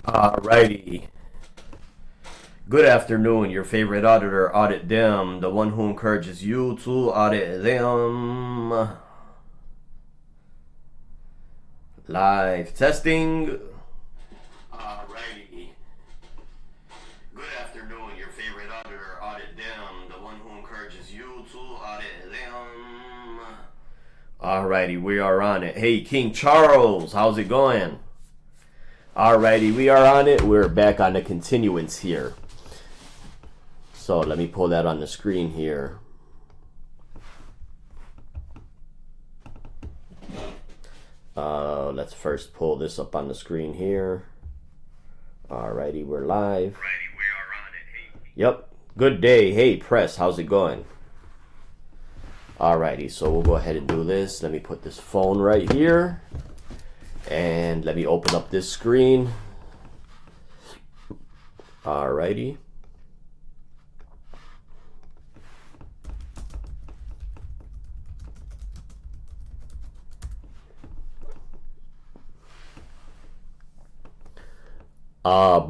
Alrighty. Good afternoon. Your favorite auditor, Audit them, the one who encourages you to audit them. Live testing. Alrighty. Good afternoon. Your favorite auditor, Audit them, the one who encourages you to audit them. Alrighty, we are on it. Hey, King Charles, how's it going? Alrighty, we are on it. We're back on the continuance here. So let me pull that on the screen here. Let's first pull this up on the screen here. Alrighty, we're live. Alrighty, we are on it. Hey. Yep. Good day. Hey, press. How's it going? Alrighty, so we'll go ahead and do this. Let me put this phone right here. And let me open up this screen. Alrighty.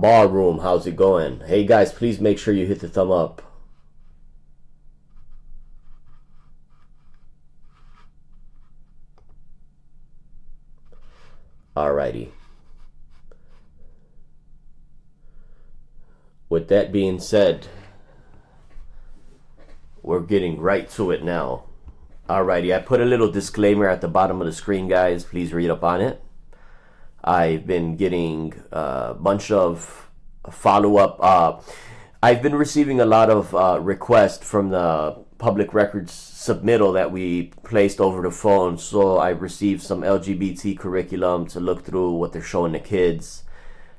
Ballroom, how's it going? Hey guys, please make sure you hit the thumb up. Alrighty. With that being said, we're getting right to it now. Alrighty, I put a little disclaimer at the bottom of the screen, guys. Please read up on it. I've been getting a bunch of follow-up. I've been receiving a lot of requests from the public records submittal that we placed over the phone. So I received some LGBT curriculum to look through what they're showing the kids.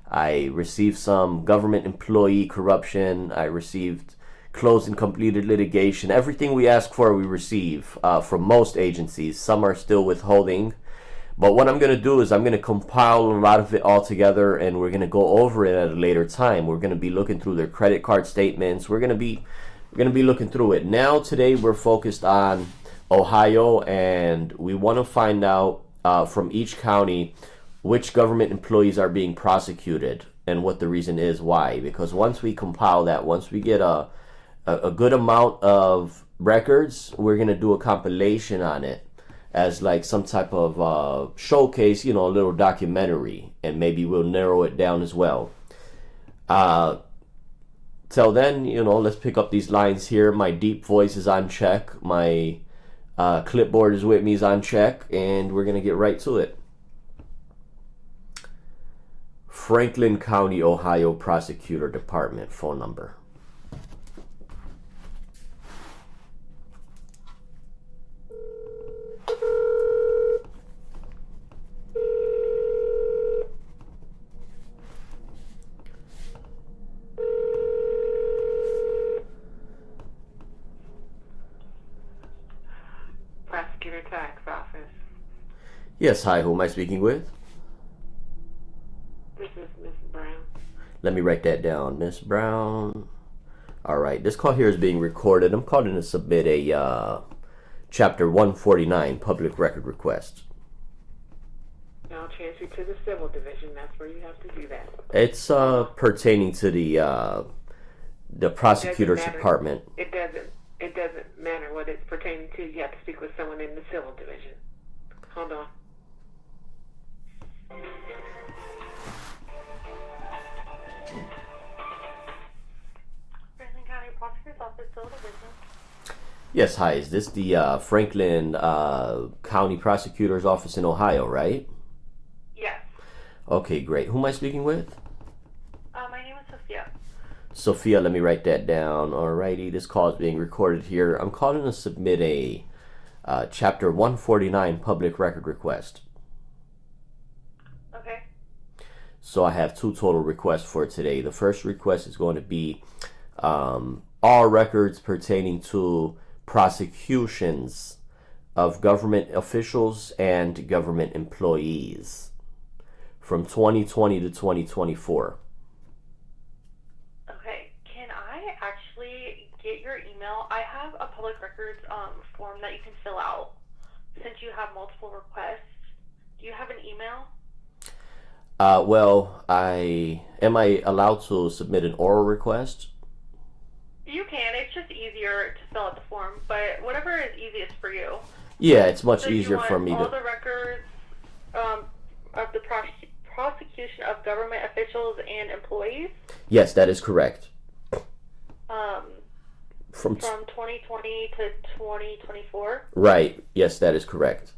I received some government employee corruption. I received closed and completed litigation. Everything we ask for, we receive from most agencies. Some are still withholding. But what I'm going to do is I'm going to compile a lot of it all together, and we're going to go over it at a later time. We're going to be looking through their credit card statements. We're going to be looking through it. Now, today, we're focused on Ohio, and we want to find out from each county which government employees are being prosecuted and what the reason is why. Because once we compile that, once we get a good amount of records, we're going to do a compilation on it as like some type of showcase, a little documentary, and maybe we'll narrow it down as well. Till then, let's pick up these lines here. My deep voice is on check. My clipboard is with me, is on check, and we're gonna get right to it. Franklin County, Ohio Prosecutor Department phone number. Prosecutor Tax Office. Yes, hi, who am I speaking with? This is Miss Brown. Let me write that down. Miss Brown. Alright, this call here is being recorded. I'm calling to submit a Chapter 149 public record request. I'll transfer you to the Civil Division. That's where you have to do that. It's pertaining to the prosecutor's department. It doesn't matter what it's pertaining to. You have to speak with someone in the Civil Division. Hold on. Franklin County Prosecutor's Office, Civil Division. Yes, hi. Is this the Franklin County Prosecutor's Office in Ohio, right? Yes. Okay, great. Who am I speaking with? My name is Sophia. Sophia, let me write that down. Alrighty, this call is being recorded here. I'm calling to submit a Chapter 149 public record request. Okay. So I have two total requests for today. The first request is going to be all records pertaining to prosecutions of government officials and government employees from 2020 to 2024. Okay. Can I actually get your email? I have a public records form that you can fill out since you have multiple requests. Do you have an email? Well, I Am I allowed to submit an oral request? You can. It's just easier to fill out the form, but whatever is easiest for you. Yeah, it's much So easier you for want me all to. the records of the prosecution of government officials and employees Yes, that is correct. from 2020 to 2024. Right. Yes, that is correct.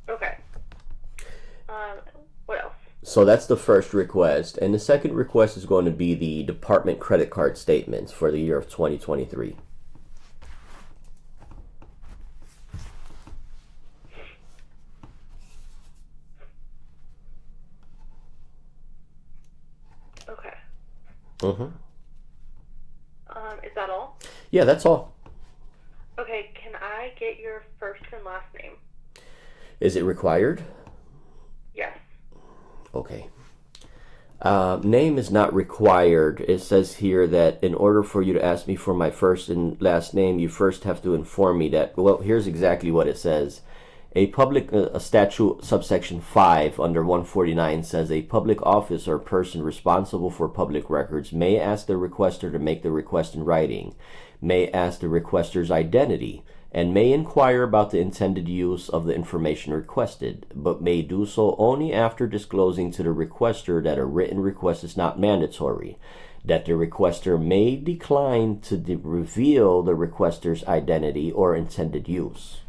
Okay. What else? So that's the first request, and the second request is going to be the department credit card statements for the year of 2023. Okay. Mm-hmm. Is that all? Yeah, that's all. Okay. Can I get your first and last name? Is it required? Yes. Okay. Name is not required. It says here that in order for you to ask me for my first and last name, you first have to inform me that. Well, here's exactly what it says. A statute subsection 5 under 149 says a public office or person responsible for public records may ask the requester to make the request in writing, may ask the requester's identity, and may inquire about the intended use of the information requested, but may do so only after disclosing to the requester that a written request is not mandatory, that the requester may decline to reveal the requester's identity or intended use.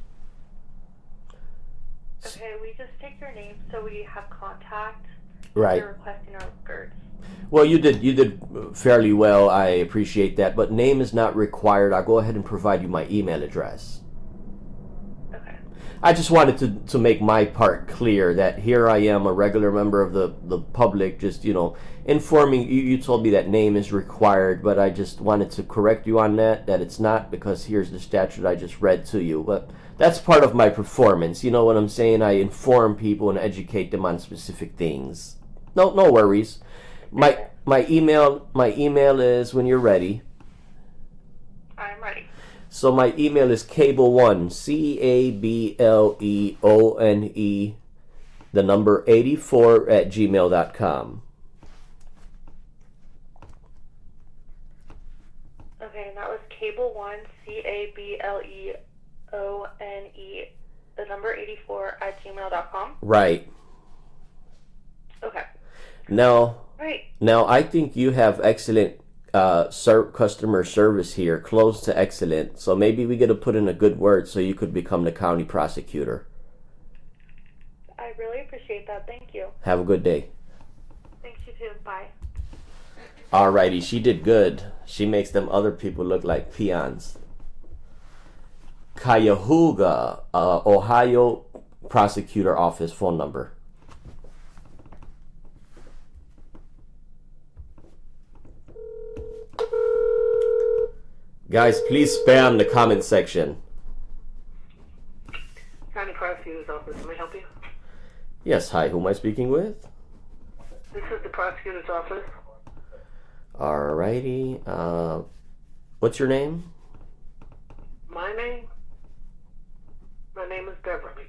Okay, we just take your name so we have contact. Right. You're requesting our records. Well, you did fairly well. I appreciate that, but name is not required. I'll go ahead and provide you my email address. Okay. I just wanted to make my part clear that here I am, a regular member of the public, just, informing you. You told me that name is required, but I just wanted to correct you on that it's not, because here's the statute I just read to you. But that's part of my performance. You know what I'm saying? I inform people and educate them on specific things. No worries. My email is, when you're ready. I'm ready. So my email is cable1, CABLEONE, the number 84 at gmail.com. Okay, and that was cable1, CABLEONE, the number 84 at gmail.com. Right. Okay. Now, Right. I think you have excellent customer service here, close to excellent. So maybe we get to put in a good word so you could become the county prosecutor. I really appreciate that. Thank you. Have a good day. Thanks, you too. Bye. Alrighty, she did good. She makes them other people look like peons. Cuyahoga, Ohio Prosecutor Office phone number. Guys, please spam the comment section. County Prosecutor's Office, may I help you? Yes, hi, who am I speaking with? This is the Prosecutor's Office. Alrighty, what's your name? My name is Beverly.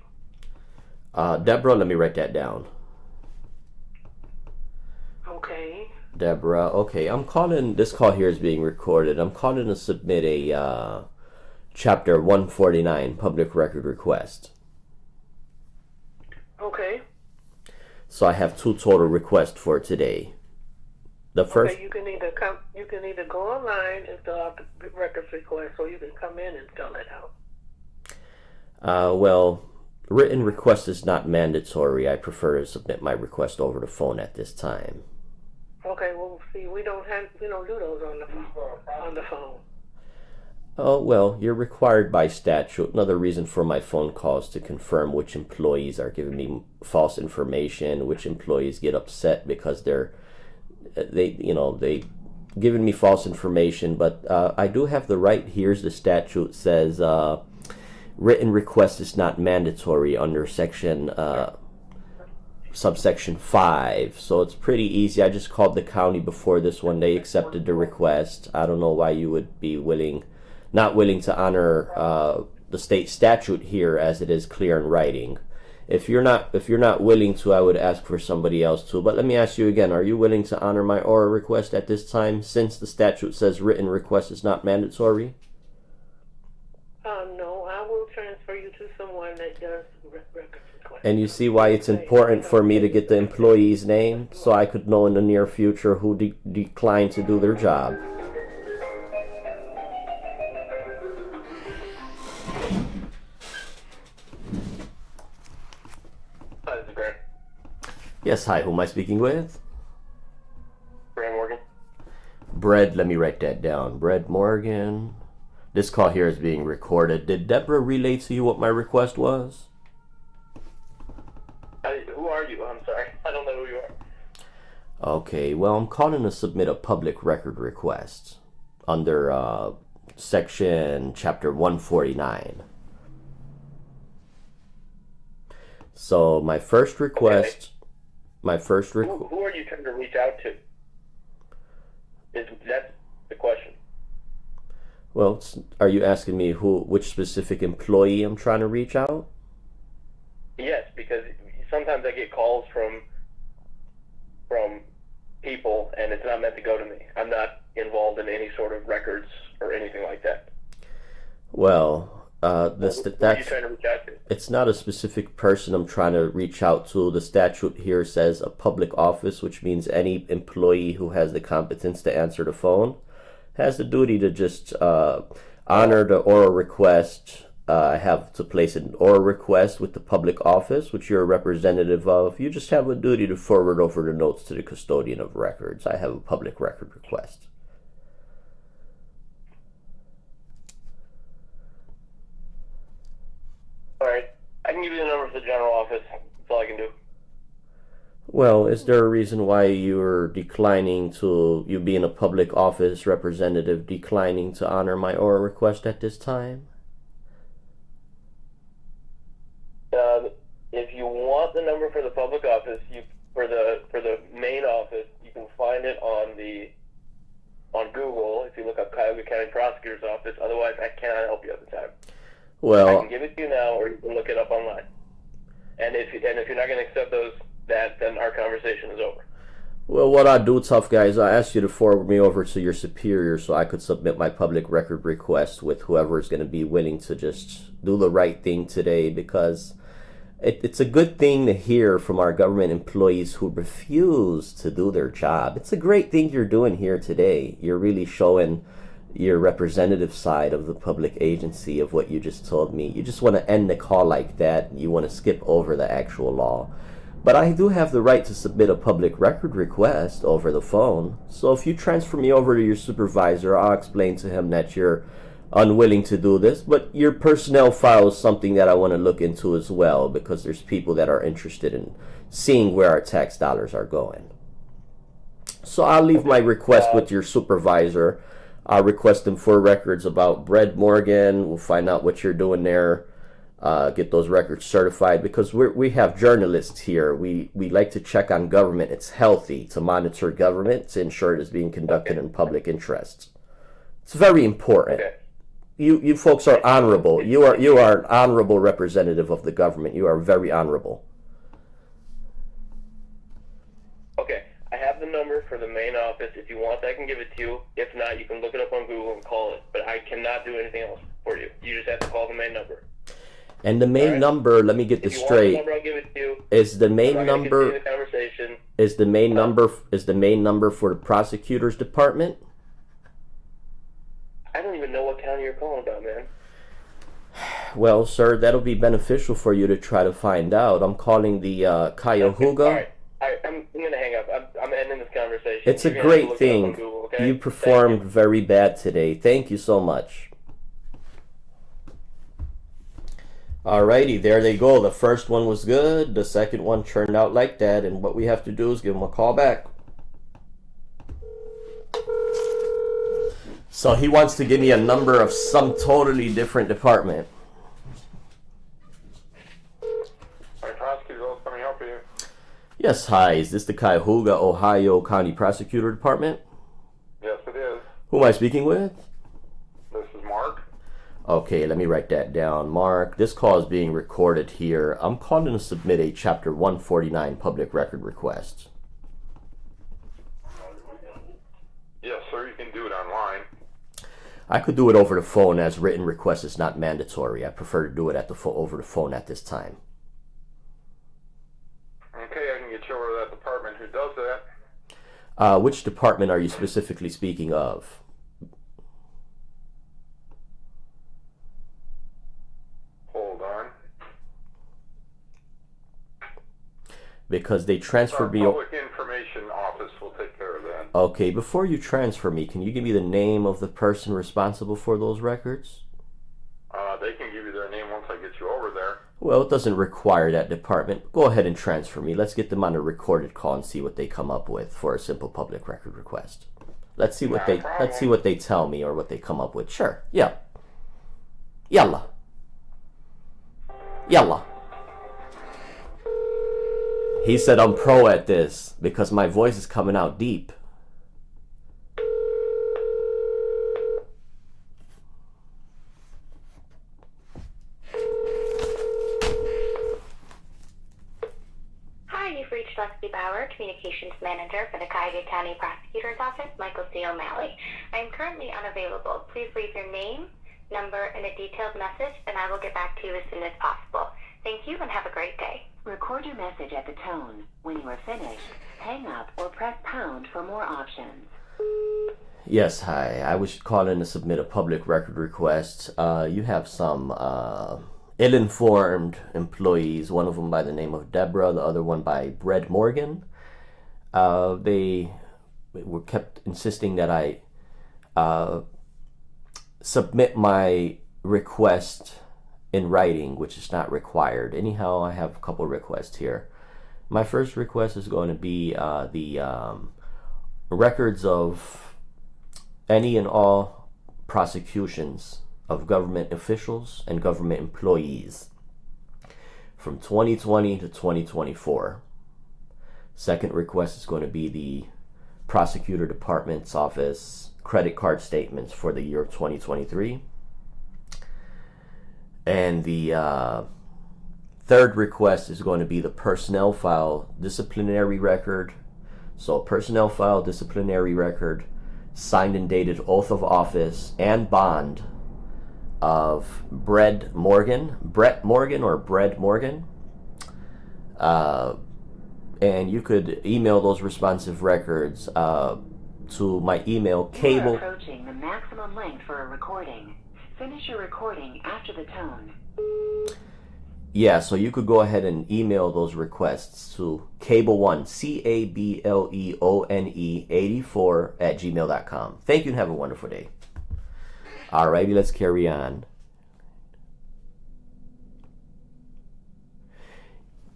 Deborah, let me write that down. Okay. Deborah, okay, this call here is being recorded. I'm calling to submit a Chapter 149 public record request. Okay. So I have two total requests for today. The first, Okay, you can either go online and fill out the records request, or you can come in and fill it out. well, written request is not mandatory. I prefer to submit my request over the phone at this time. Okay, well, see, we don't do those on the phone. Oh, well, you're required by statute. Another reason for my phone calls to confirm which employees are giving me false information, which employees get upset because they giving me false information. But I do have the right. Here's the statute says written request is not mandatory under subsection 5. So it's pretty easy. I just called the county before this one. They accepted the request. I don't know why you would be not willing to honor the state statute here, as it is clear in writing. If you're not willing to, I would ask for somebody else to. But let me ask you again, are you willing to honor my oral request at this time, since the statute says written request is not mandatory? No, I will transfer you to someone that does records requests. And you see why it's important for me to get the employee's name, so I could know in the near future who declined to do their job. Hi, this is Grant. Yes, hi, who am I speaking with? Grant Morgan. Brett, let me write that down. Brett Morgan. This call here is being recorded. Did Deborah relay to you what my request was? Who are you? I'm sorry. I don't know who you are. Okay, well, I'm calling to submit a public record request under section chapter 149. So my first request, Who are you trying to reach out to? That's the question. Well, are you asking me which specific employee I'm trying to reach out? Yes, because sometimes I get calls from people, and it's not meant to go to me. I'm not involved in any sort of records or anything like that. Well, Who are you trying to reach out to? it's not a specific person I'm trying to reach out to. The statute here says a public office, which means any employee who has the competence to answer the phone has the duty to just honor the oral request. I have to place an oral request with the public office, which you're a representative of. You just have a duty to forward over the notes to the custodian of records. I have a public record request. All right. I can give you the number for the general office. That's all I can do. Well, is there a reason why you're declining to, you being a public office representative, declining to honor my oral request at this time? If you want the number for the public office, for the main office, you can find it on Google if you look up Cuyahoga County Prosecutor's Office. Otherwise, I cannot help you at the time. Well, I can give it to you now, or you can look it up online. And if you're not going to accept that, then our conversation is over. Well, what I do, tough guys, I ask you to forward me over to your superior so I could submit my public record request with whoever is going to be willing to just do the right thing today, because it's a good thing to hear from our government employees who refuse to do their job. It's a great thing you're doing here today. You're really showing your representative side of the public agency of what you just told me. You just want to end the call like that. You want to skip over the actual law. But I do have the right to submit a public record request over the phone. So if you transfer me over to your supervisor, I'll explain to him that you're unwilling to do this, but your personnel file is something that I want to look into as well, because there's people that are interested in seeing where our tax dollars are going. So I'll leave my request with your supervisor. I'll request them for records about Brett Morgan. We'll find out what you're doing there. Get those records certified, because we have journalists here. We like to check on government. It's healthy to monitor government to ensure it is being conducted in public interest. It's very important. Okay. You folks are honorable. You are an honorable representative of the government. You are very honorable. Okay. I have the number for the main office. If you want, I can give it to you. If not, you can look it up on Google and call it. But I cannot do anything else for you. You just have to call the main number. And the main number, let me get this straight. If you want the number, I'll give it to you. Is the main I'm not gonna number continue the conversation. is the main number for the prosecutor's department? I don't even know what county you're calling about, man. Well, sir, that'll be beneficial for you to try to find out. I'm calling the Cuyahoga. All right. I'm going to hang up. I'm ending this conversation. It's a You're gonna have to great look it up on thing. Google, okay? You performed very bad today. Thank you so much. Alrighty, there they go. The first one was good. The second one turned out like that. And what we have to do is give him a call back. So he wants to give me a number of some totally different department. Hi, prosecutor, let me help you. Yes, hi. Is this the Cuyahoga, Ohio County Prosecutor Department? Yes, it is. Who am I speaking with? This is Mark. Okay, let me write that down. Mark, this call is being recorded here. I'm calling to submit a Chapter 149 public record request. Yes, sir, you can do it online. I could do it over the phone, as written request is not mandatory. I prefer to do it over the phone at this time. Okay, I can get you over to that department who does that. Which department are you specifically speaking of? Hold on. Because they transferred me. Public Information Office will take care of that. Okay, before you transfer me, can you give me the name of the person responsible for those records? They can give you their name once I get you over there. Well, it doesn't require that department. Go ahead and transfer me. Let's get them on a recorded call and see what they come up with for a simple public record request. Let's see what they tell me or what they come up with. Sure. Yeah. Yalla. Yalla. He said I'm pro at this because my voice is coming out deep. Hi, you've reached Leslie Bauer, Communications Manager for the Cuyahoga County Prosecutor's Office, Michael C. O'Malley. I am currently unavailable. Please leave your name, number, and a detailed message, and I will get back to you as soon as possible. Thank you and have a great day. Record your message at the tone. When you are finished, hang up or press pound for more options. Yes, hi. I was calling to submit a public record request. You have some ill-informed employees, one of them by the name of Deborah, the other one by Brett Morgan. They were kept insisting that I submit my request in writing, which is not required. Anyhow, I have a couple requests here. My first request is going to be the records of any and all prosecutions of government officials and government employees from 2020 to 2024. Second request is going to be the prosecutor department's office credit card statements for the year of 2023. And the third request is going to be the personnel file disciplinary record. So personnel file disciplinary record, signed and dated oath of office and bond of Brett Morgan. And you could email those responsive records to my email, cable. You are approaching the maximum length for a recording. Finish your recording after the tone. Yeah, so you could go ahead and email those requests to cable1, CABLEONE 84 at gmail.com. Thank you and have a wonderful day. Alrighty, let's carry on.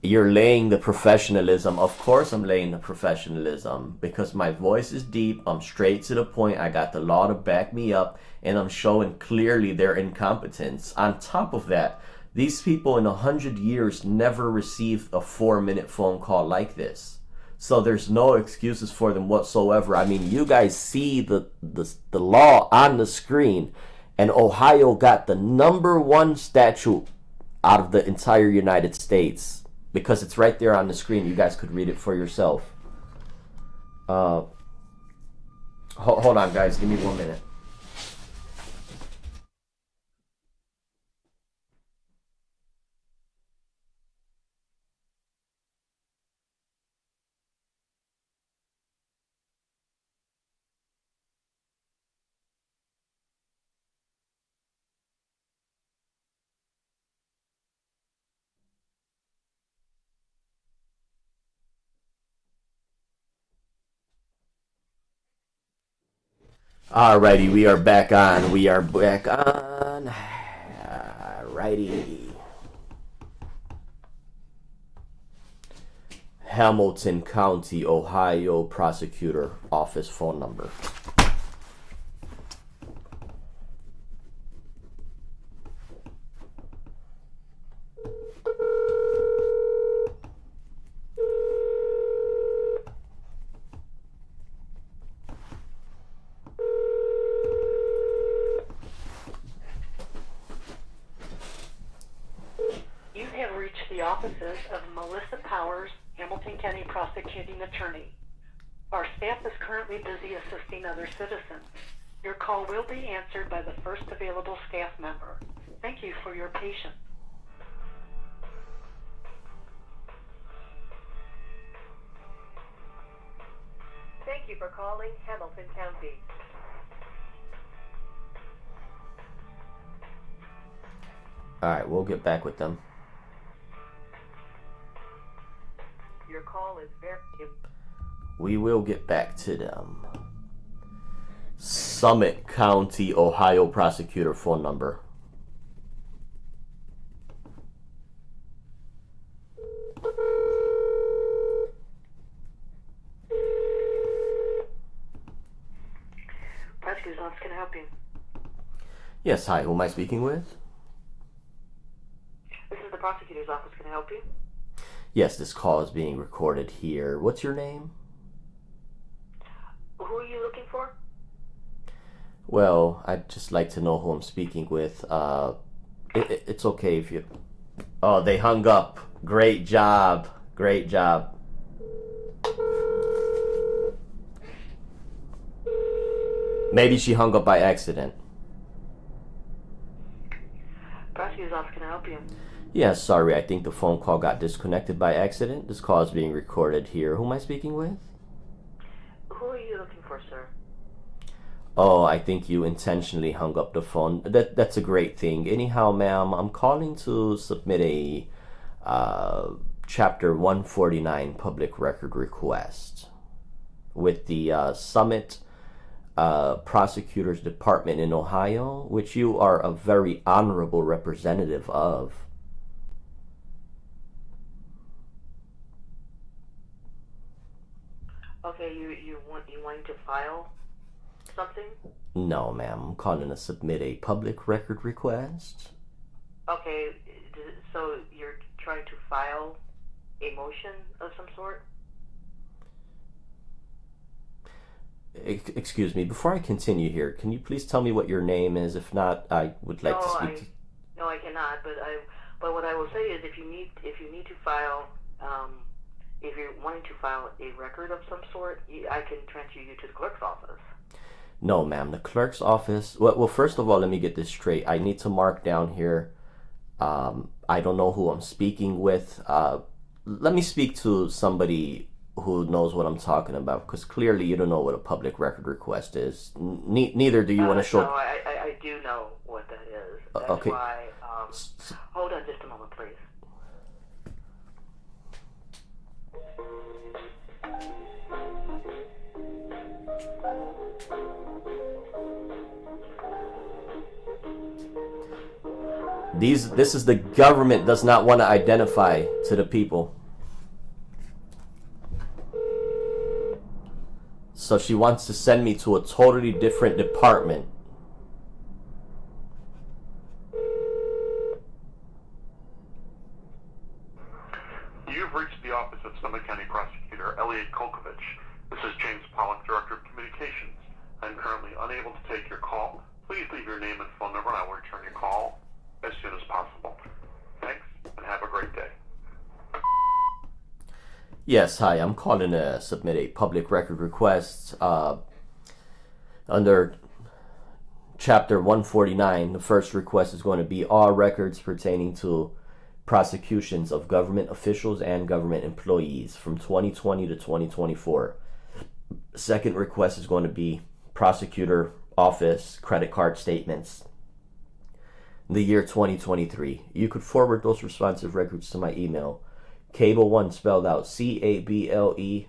You're laying the professionalism. Of course I'm laying the professionalism because my voice is deep. I'm straight to the point. I got the law to back me up, and I'm showing clearly their incompetence. On top of that, these people in 100 years never received a 4-minute phone call like this. So there's no excuses for them whatsoever. I mean, you guys see the law on the screen, and Ohio got the #1 statute out of the entire United States because it's right there on the screen. You guys could read it for yourself. Hold on, guys. Give me 1 minute. Alrighty, we are back on. Alrighty. Hamilton County, Ohio Prosecutor Office phone number. office of Melissa Powers, Hamilton County Prosecuting Attorney. Our staff is currently busy assisting other citizens. Your call will be answered by the first available staff member. Thank you for your patience. Thank you for calling Hamilton County. Alright, we'll get back with them. Your call is very... We will get back to them. Summit County, Ohio prosecutor phone number. Prosecutor's office, can I help you? Yes, hi, who am I speaking with? This is the prosecutor's office, can I help you? Yes, this call is being recorded here. What's your name? Who are you looking for? Well, I'd just like to know who I'm speaking with. It's okay if you... Oh, they hung up. Great job. Great job. Maybe she hung up by accident. Prosecutor's office, can I help you? Yeah, sorry, I think the phone call got disconnected by accident. This call is being recorded here. Who am I speaking with? Who are you looking for, sir? Oh, I think you intentionally hung up the phone. That's a great thing. Anyhow, ma'am, I'm calling to submit a Chapter 149 public record request with the Summit Prosecutors Department in Ohio, which you are a very honorable representative of. Okay, you wanting to file something? No, ma'am. I'm calling to submit a public record request. Okay, so you're trying to file a motion of some sort? Excuse me, before I continue here, can you please tell me what your name is? If not, I would like to speak to... No, I cannot, but what I will say is if you need to file, if you're wanting to file a record of some sort, I can transfer you to the clerk's office. No, ma'am, the clerk's office... Well, first of all, let me get this straight. I need to mark down here, I don't know who I'm speaking with. Let me speak to somebody who knows what I'm talking about, because clearly you don't know what a public record request is. Neither do you want to show... No, I do know what that is. That's okay. Why... hold on just a moment, please. This is the government does not want to identify to the people. So she wants to send me to a totally different department. You've reached the office of Summit County Prosecutor Elliot Kolkovich. This is James Pollock, Director of Communications. I'm currently unable to take your call. Please leave your name and phone number and I will return your call as soon as possible. Thanks, and have a great day. Yes, hi, I'm calling to submit a public record request under Chapter 149. The first request is going to be all records pertaining to prosecutions of government officials and government employees from 2020 to 2024. The second request is going to be prosecutor office credit card statements the year 2023. You could forward those responsive records to my email, cable1 spelled out CABLEONE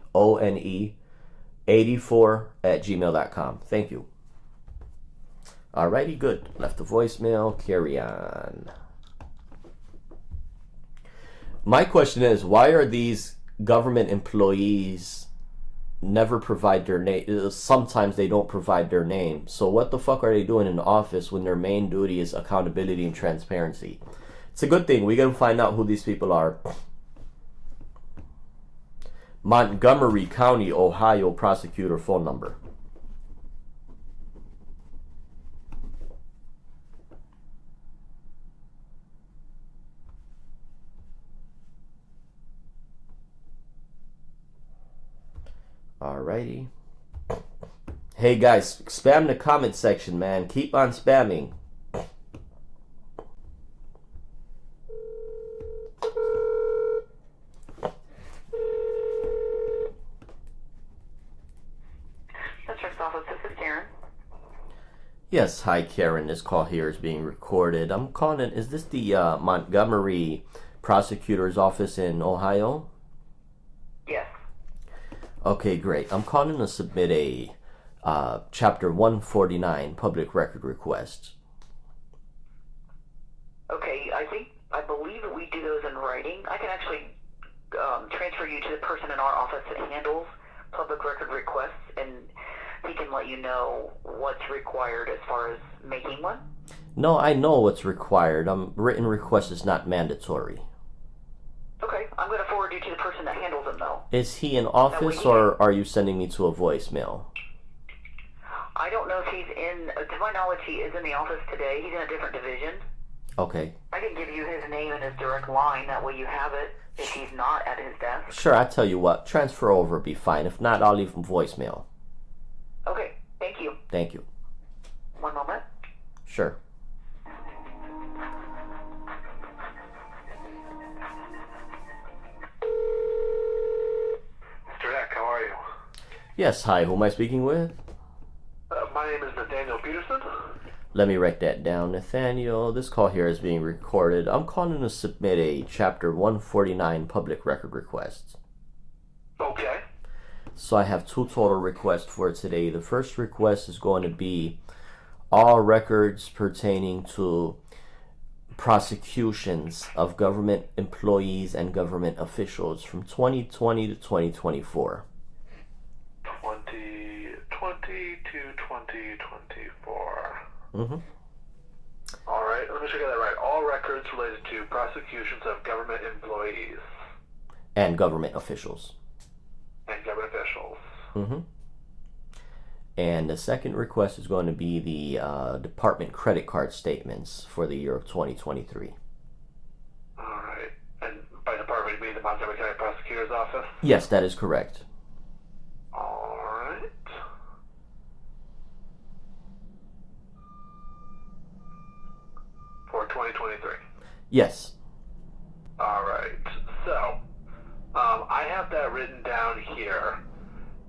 84@gmail.com. Thank you. Alrighty, good. Left a voicemail. Carry on. My question is, why are these government employees never provide their name? Sometimes they don't provide their name. So what the fuck are they doing in the office when their main duty is accountability and transparency? It's a good thing. We gotta find out who these people are. Montgomery County, Ohio prosecutor phone number. Alrighty. Hey guys, spam the comment section, man. Keep on spamming. District's office, this is Karen. Yes, hi Karen. This call here is being recorded. I'm calling it. Is this the Montgomery prosecutor's office in Ohio? Yes. Okay, great. I'm calling to submit a Chapter 149 public record request. Okay, I believe that we do those in writing. I can actually transfer you to the person in our office that handles public record requests, and he can let you know what's required as far as making one. No, I know what's required. Written request is not mandatory. Okay, I'm going to forward you to the person that handles them, though. Is he in office or are you sending me to a voicemail? I don't know if he's in, to my knowledge, he is in the office today. He's in a different division. Okay. I can give you his name and his direct line. That way you have it if he's not at his desk. Sure, I tell you what. Transfer over would be fine. If not, I'll leave him voicemail. Okay, thank you. Thank you. One moment. Sure. Mr. Eck, how are you? Yes, hi. Who am I speaking with? My name is Nathaniel Peterson. Let me write that down. Nathaniel, this call here is being recorded. I'm calling to submit a Chapter 149 public record request. Okay. So I have two total requests for today. The first request is going to be all records pertaining to prosecutions of government employees and government officials from 2020 to 2024. 2020 to 2024. Mm-hmm. All right, let me check that right. All records related to prosecutions of government employees And government officials. and government officials. Mm-hmm. And the second request is going to be the department credit card statements for the year of 2023. All right. And by department, you mean the Montgomery County Prosecutor's Office? Yes, that is correct. All right. For 2023. Yes. All right. So, I have that written down here.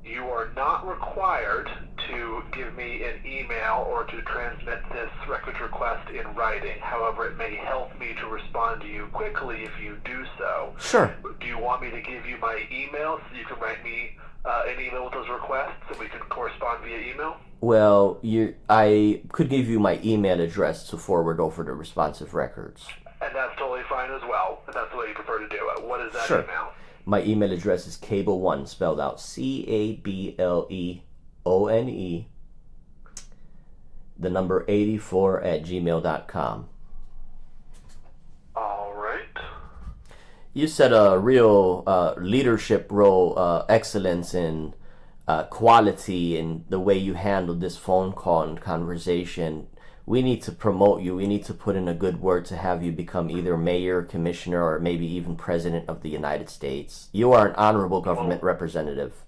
You are not required to give me an email or to transmit this records request in writing. However, it may help me to respond to you quickly if you do so. Sure. Do you want me to give you my email so you can write me an email with those requests and we can correspond via email? Well, I could give you my email address to forward over the responsive records. And that's totally fine as well, if that's the way you prefer to do it. What is that Sure. email? My email address is cable1, spelled out CABLEONE, the number 84 at gmail.com. All right. You said a real leadership role, excellence in quality in the way you handled this phone call and conversation. We need to promote you. We need to put in a good word to have you become either mayor, commissioner, or maybe even president of the United States. You are an honorable government representative.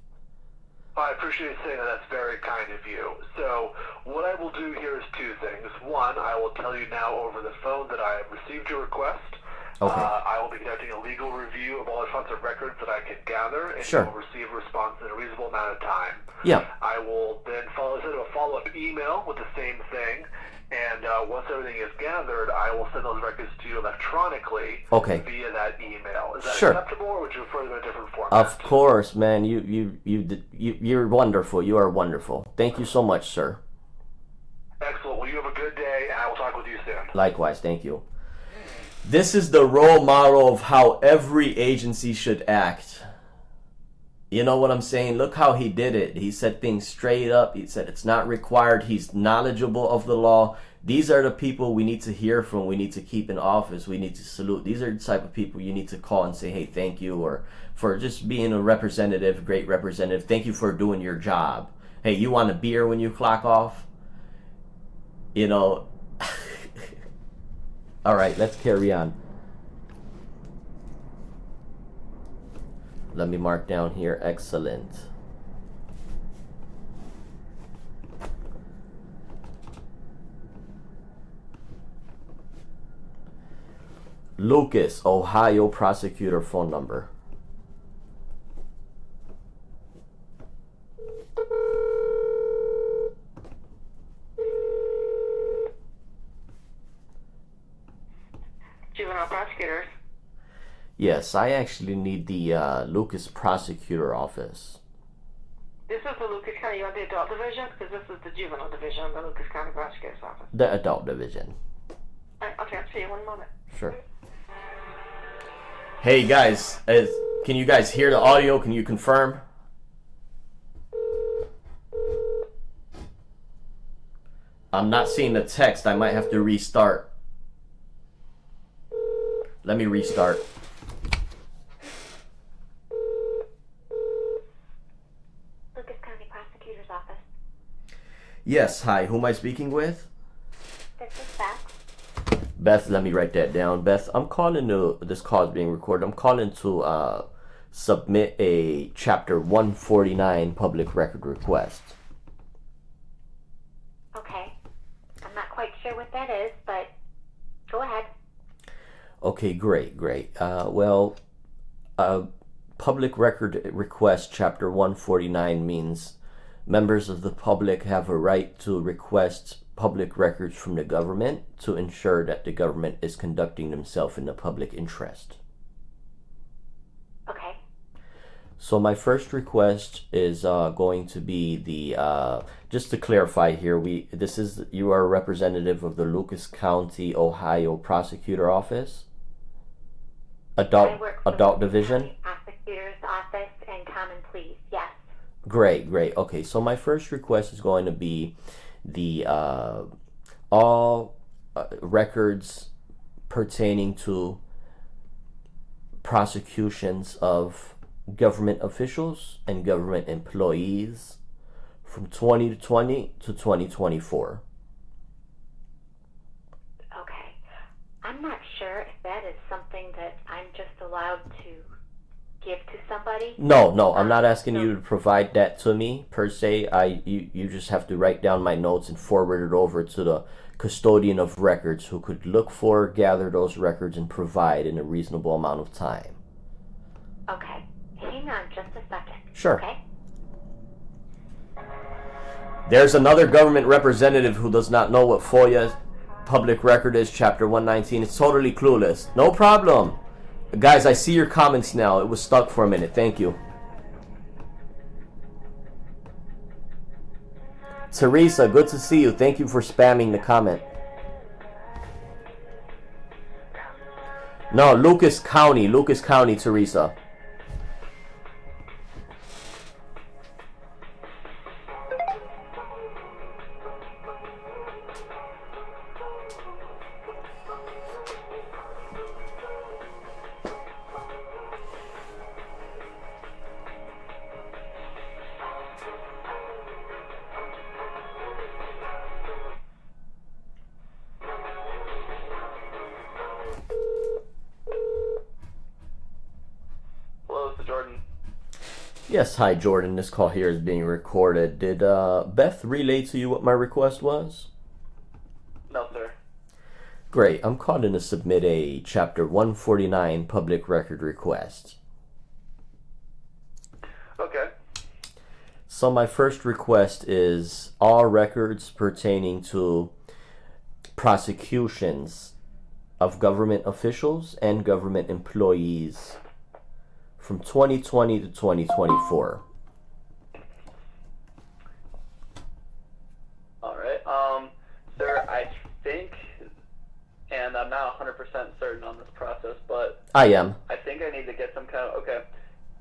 I appreciate you saying that. That's very kind of you. So what I will do here is two things. One, I will tell you now over the phone that I have received your request. Okay. I will be conducting a legal review of all responsive records that I can gather, and Sure. you will receive a response in a reasonable amount of time. Yeah. I will then send a follow-up email with the same thing, and once everything is gathered, I will send those records to you electronically via that email. Is that Sure. acceptable, or would you prefer them in a different format? Of course, man. You're wonderful. You are wonderful. Thank you so much, sir. Excellent. Well, you have a good day, and I will talk with you soon. Likewise, thank you. This is the role model of how every agency should act. You know what I'm saying? Look how he did it. He said things straight up. He said it's not required. He's knowledgeable of the law. These are the people we need to hear from. We need to keep in office. We need to salute. These are the type of people you need to call and say, hey, thank you, or for just being a representative, great representative. Thank you for doing your job. Hey, you want a beer when you clock off? You know. All right, let's carry on. Let me mark down here. Excellent. Lucas, Ohio prosecutor phone number. Juvenile prosecutors. Yes, I actually need the Lucas prosecutor office. This is the Lucas County, you want the adult division? Because this is the juvenile division of the Lucas County Prosecutor's Office. The adult division. I'll transfer you 1 moment. Sure. Hey guys, can you guys hear the audio? Can you confirm? I'm not seeing the text. I might have to restart. Let me restart. Lucas County Prosecutor's Office. Yes, hi. Who am I speaking with? This is Beth. Beth, let me write that down. Beth, I'm calling to, this call is being recorded. I'm calling to submit a Chapter 149 public record request. Okay. I'm not quite sure what that is, but go ahead. Okay, great. Public record request Chapter 149 means members of the public have a right to request public records from the government to ensure that the government is conducting themselves in the public interest. Okay. So my first request is going to be the just to clarify here, you are a representative of the Lucas County, Ohio Prosecutor Office, I work for adult the division. County Prosecutor's Office and Common Pleas. Yes. Great. Okay, so my first request is going to be the all records pertaining to prosecutions of government officials and government employees from 2020 to 2024. Okay. I'm not sure if that is something that I'm just allowed to give to somebody. No, I'm not asking you to provide that to me per se. You just have to write down my notes and forward it over to the custodian of records who could look for, gather those records, and provide in a reasonable amount of time. Okay. Hang on just a second. Sure. Okay. There's another government representative who does not know what FOIA public record is, Chapter 119. It's totally clueless. No problem. Guys, I see your comments now. It was stuck for a minute. Thank you. Teresa, good to see you. Thank you for spamming the comment. No, Lucas County, Teresa. Yes, hi Jordan. This call here is being recorded. Did Beth relay to you what my request was? No, sir. Great. I'm calling to submit a Chapter 149 public record request. Okay. So my first request is all records pertaining to prosecutions of government officials and government employees from 2020 to 2024. All right. Sir, I think, and I'm not 100% certain on this process, but I am. I think I need to get some kind of,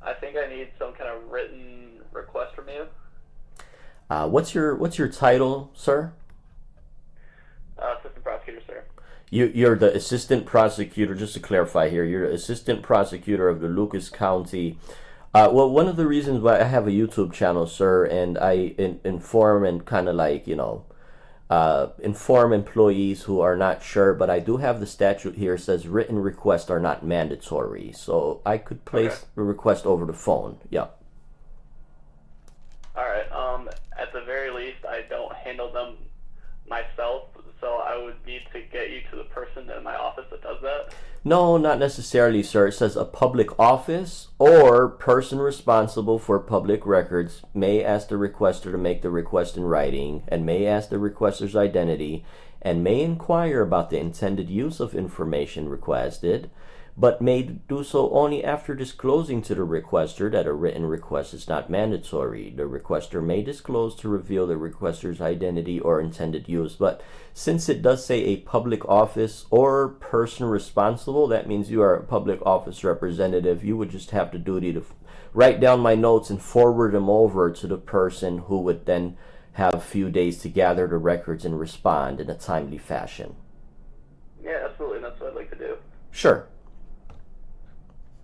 I think I need some kind of written request from you. What's your title, sir? Assistant prosecutor, sir. You're the assistant prosecutor, just to clarify here, you're the assistant prosecutor of the Lucas County. Well, one of the reasons why I have a YouTube channel, sir, and I inform and kind of like, inform employees who are not sure, but I do have the statute here says written requests are not mandatory. So I could place a request over the phone. Yeah. All right. At the very least, I don't handle them myself, So I would need to get you to the person in my office that does that? No, not necessarily, sir. It says a public office or person responsible for public records may ask the requester to make the request in writing and may ask the requester's identity and may inquire about the intended use of information requested, but may do so only after disclosing to the requester that a written request is not mandatory. The requester may disclose to reveal the requester's identity or intended use, but since it does say a public office or person responsible, that means you are a public office representative. You would just have the duty to write down my notes and forward them over to the person who would then have a few days to gather the records and respond in a timely fashion. Yeah, absolutely. That's what I'd like to do. Sure.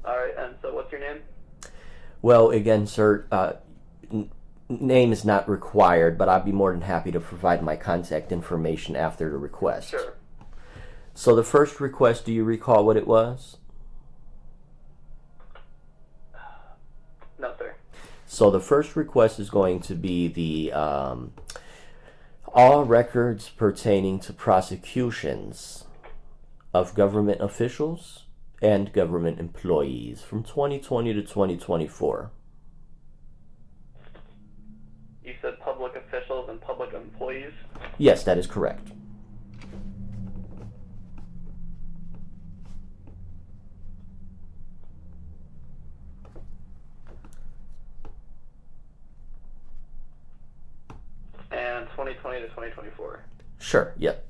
All right, and so what's your name? Well, again, sir, name is not required, but I'd be more than happy to provide my contact information after the request. Sure. So the first request, do you recall what it was? No, sir. So the first request is going to be the all records pertaining to prosecutions of government officials and government employees from 2020 to 2024. You said public officials and public employees? Yes, that is correct. And 2020 to 2024? Sure, yep.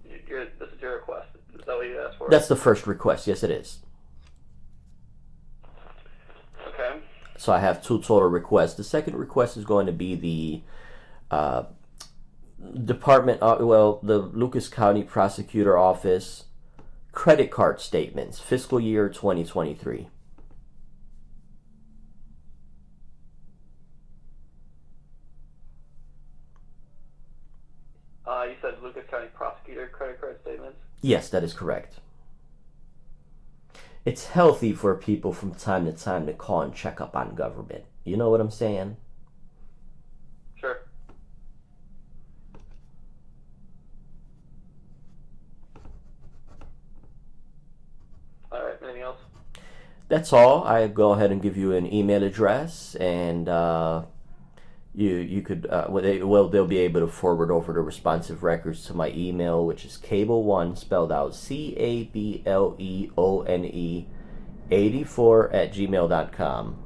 This is your request. Is that what you asked for? That's the first request, yes it is. Okay. So I have two total requests. The second request is going to be the the Lucas County Prosecutor Office credit card statements, fiscal year 2023. You said Lucas County Prosecutor credit card statements? Yes, that is correct. It's healthy for people from time to time to call and check up on government. You know what I'm saying? Sure. All right, anything else? That's all. I go ahead and give you an email address, and you could they'll be able to forward over the responsive records to my email, which is cable1 spelled out CABLEONE 84@gmail.com.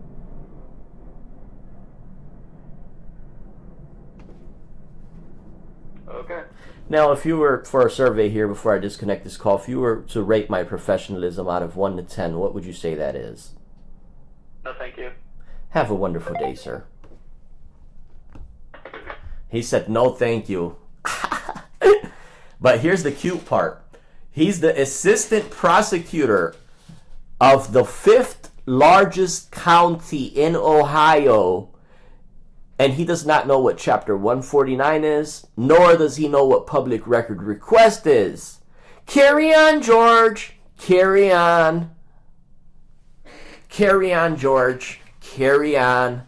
Okay. Now, if you were, for a survey here before I disconnect this call, if you were to rate my professionalism out of 1 to 10, what would you say that is? No, thank you. Have a wonderful day, sir. He said, no, thank you. But here's the cute part. He's the assistant prosecutor of the 5th largest county in Ohio. And he does not know what Chapter 149 is, nor does he know what public record request is. Carry on, George. Carry on. Carry on, George. Carry on.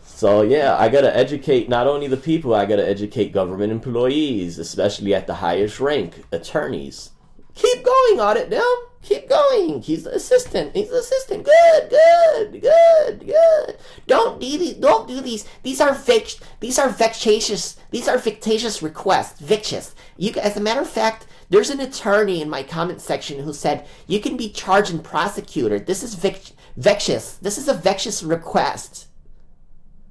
So yeah, I gotta educate not only the people, I gotta educate government employees, especially at the highest rank, attorneys. Keep going, Audit now. Keep going. He's the assistant. He's the assistant. Good, good, good, good. Don't do these. Don't do these. These are vexatious. These are fictitious requests. Vicious. As a matter of fact, there's an attorney in my comment section who said you can be charged and prosecuted. This is vexatious. This is a vexatious request.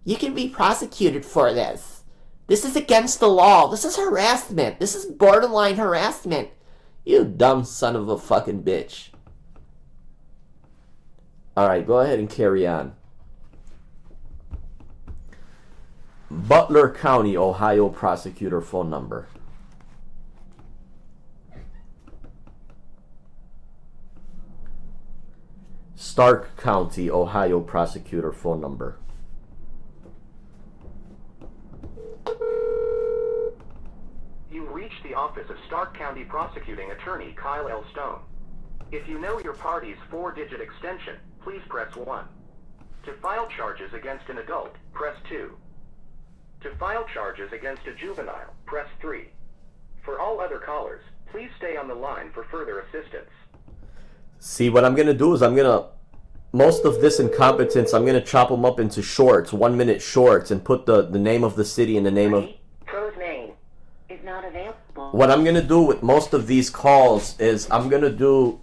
You can be prosecuted for this. This is against the law. This is harassment. This is borderline harassment. You dumb son of a fucking bitch. Alright, go ahead and carry on. Butler County, Ohio prosecutor phone number. Stark County, Ohio prosecutor phone number. The office of Stark County Prosecuting Attorney Kyle L. Stone. If you know your party's 4-digit extension, please press 1. To file charges against an adult, press 2. To file charges against a juvenile, press 3. For all other callers, please stay on the line for further assistance. See, what I'm going to do is most of this incompetence, I'm going to chop them up into shorts, 1-minute shorts, and put the name of the city and the name of... Crow's name is not available. What I'm going to do with most of these calls is I'm going to do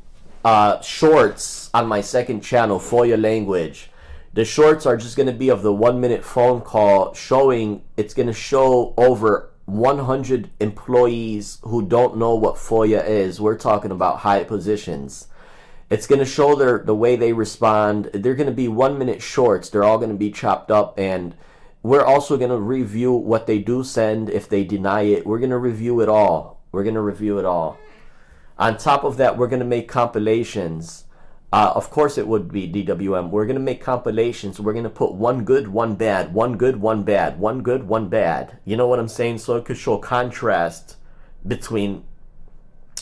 shorts on my second channel, FOIA language. The shorts are just going to be of the 1-minute phone call showing, it's going to show over 100 employees who don't know what FOIA is. We're talking about high positions. It's going to show the way they respond. They're going to be 1-minute shorts. They're all going to be chopped up, and we're also going to review what they do send. If they deny it, we're going to review it all. We're going to review it all. On top of that, we're going to make compilations. Of course it would be DWM. We're going to make compilations. We're going to put one good, one bad, one good, one bad, one good, one bad. You know what I'm saying? So it could show contrast between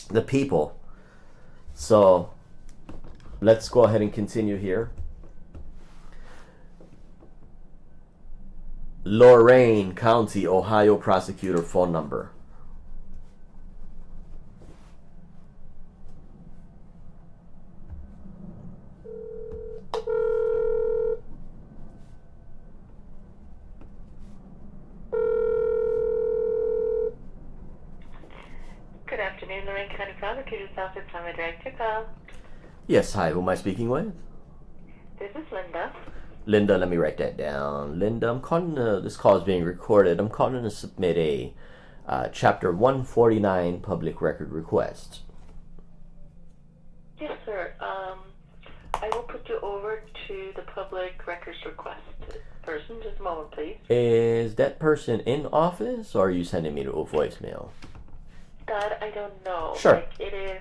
the people. So let's go ahead and continue here. Lorain County, Ohio prosecutor phone number. Good afternoon, Lorraine County Prosecutor's Office. I'm a director call. Yes, hi, who am I speaking with? This is Linda. Linda, let me write that down. Linda, I'm calling, this call is being recorded. I'm calling to submit a Chapter 149 public record request. Yes, sir. I will put you over to the public records request person. Just a moment, please. Is that person in office, or are you sending me to a voicemail? That I don't know. Sure. Like, it is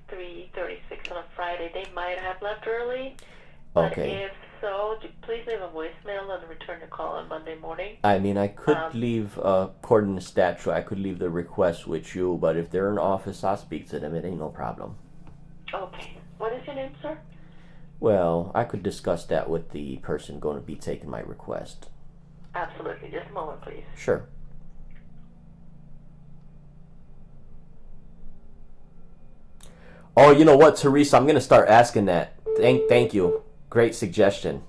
3:36 on a Friday. They might have left early. But Okay. if so, please leave a voicemail and return the call on Monday morning. I mean, I could leave, according to statute, I could leave the request with you, but if they're in office, I'll speak to them. It ain't no problem. Okay. What is your name, sir? Well, I could discuss that with the person going to be taking my request. Absolutely. Just a moment, please. Sure. Oh, you know what, Teresa? I'm going to start asking that. Thank you. Great suggestion.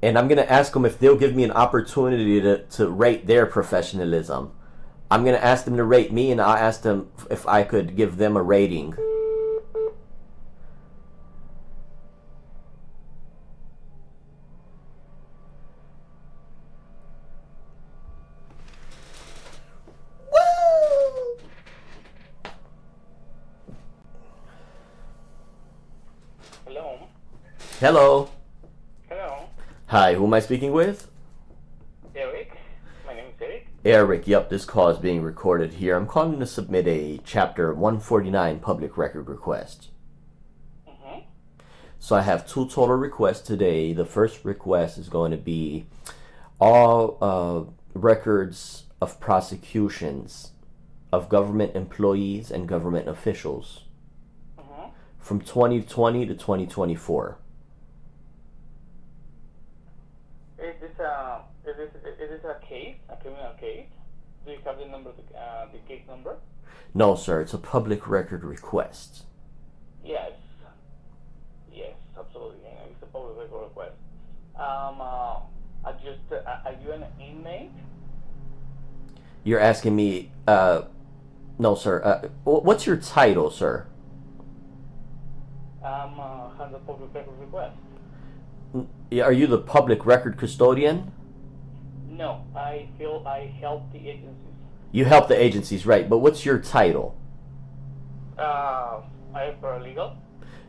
And I'm going to ask them if they'll give me an opportunity to rate their professionalism. I'm going to ask them to rate me, and I'll ask them if I could give them a rating. Hello. Hello. Hello. Hi, who am I speaking with? Eric. My name is Eric. Eric, yep, this call is being recorded here. I'm calling to submit a Chapter 149 public record request. Mm-hmm. So I have two total requests today. The first request is going to be all records of prosecutions of government employees and government officials from 2020 to 2024. Is this a case, a criminal case? Do you have the number, the case number? No, sir. It's a public record request. Yes. Yes, absolutely. It's a public record request. Are you an inmate? You're asking me, no, sir. What's your title, sir? Has a public record request. Are you the public record custodian? No, I help the agencies. You help the agencies, right? But what's your title? I am paralegal.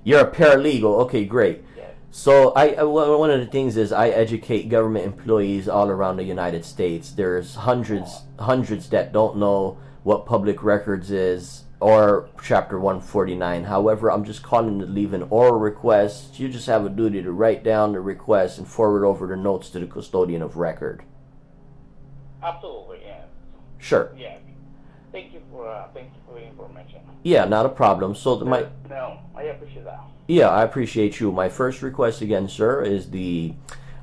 You're a paralegal. Okay, great. Yes. So one of the things is I educate government employees all around the United States. There's hundreds that don't know what public records is or Chapter 149. However, I'm just calling to leave an oral request. You just have a duty to write down the request and forward over the notes to the custodian of record. Absolutely, yes. Sure. Yes. Thank you for the information. Yeah, not a problem. So No, I appreciate that. Yeah, I appreciate you. My first request again, sir, is the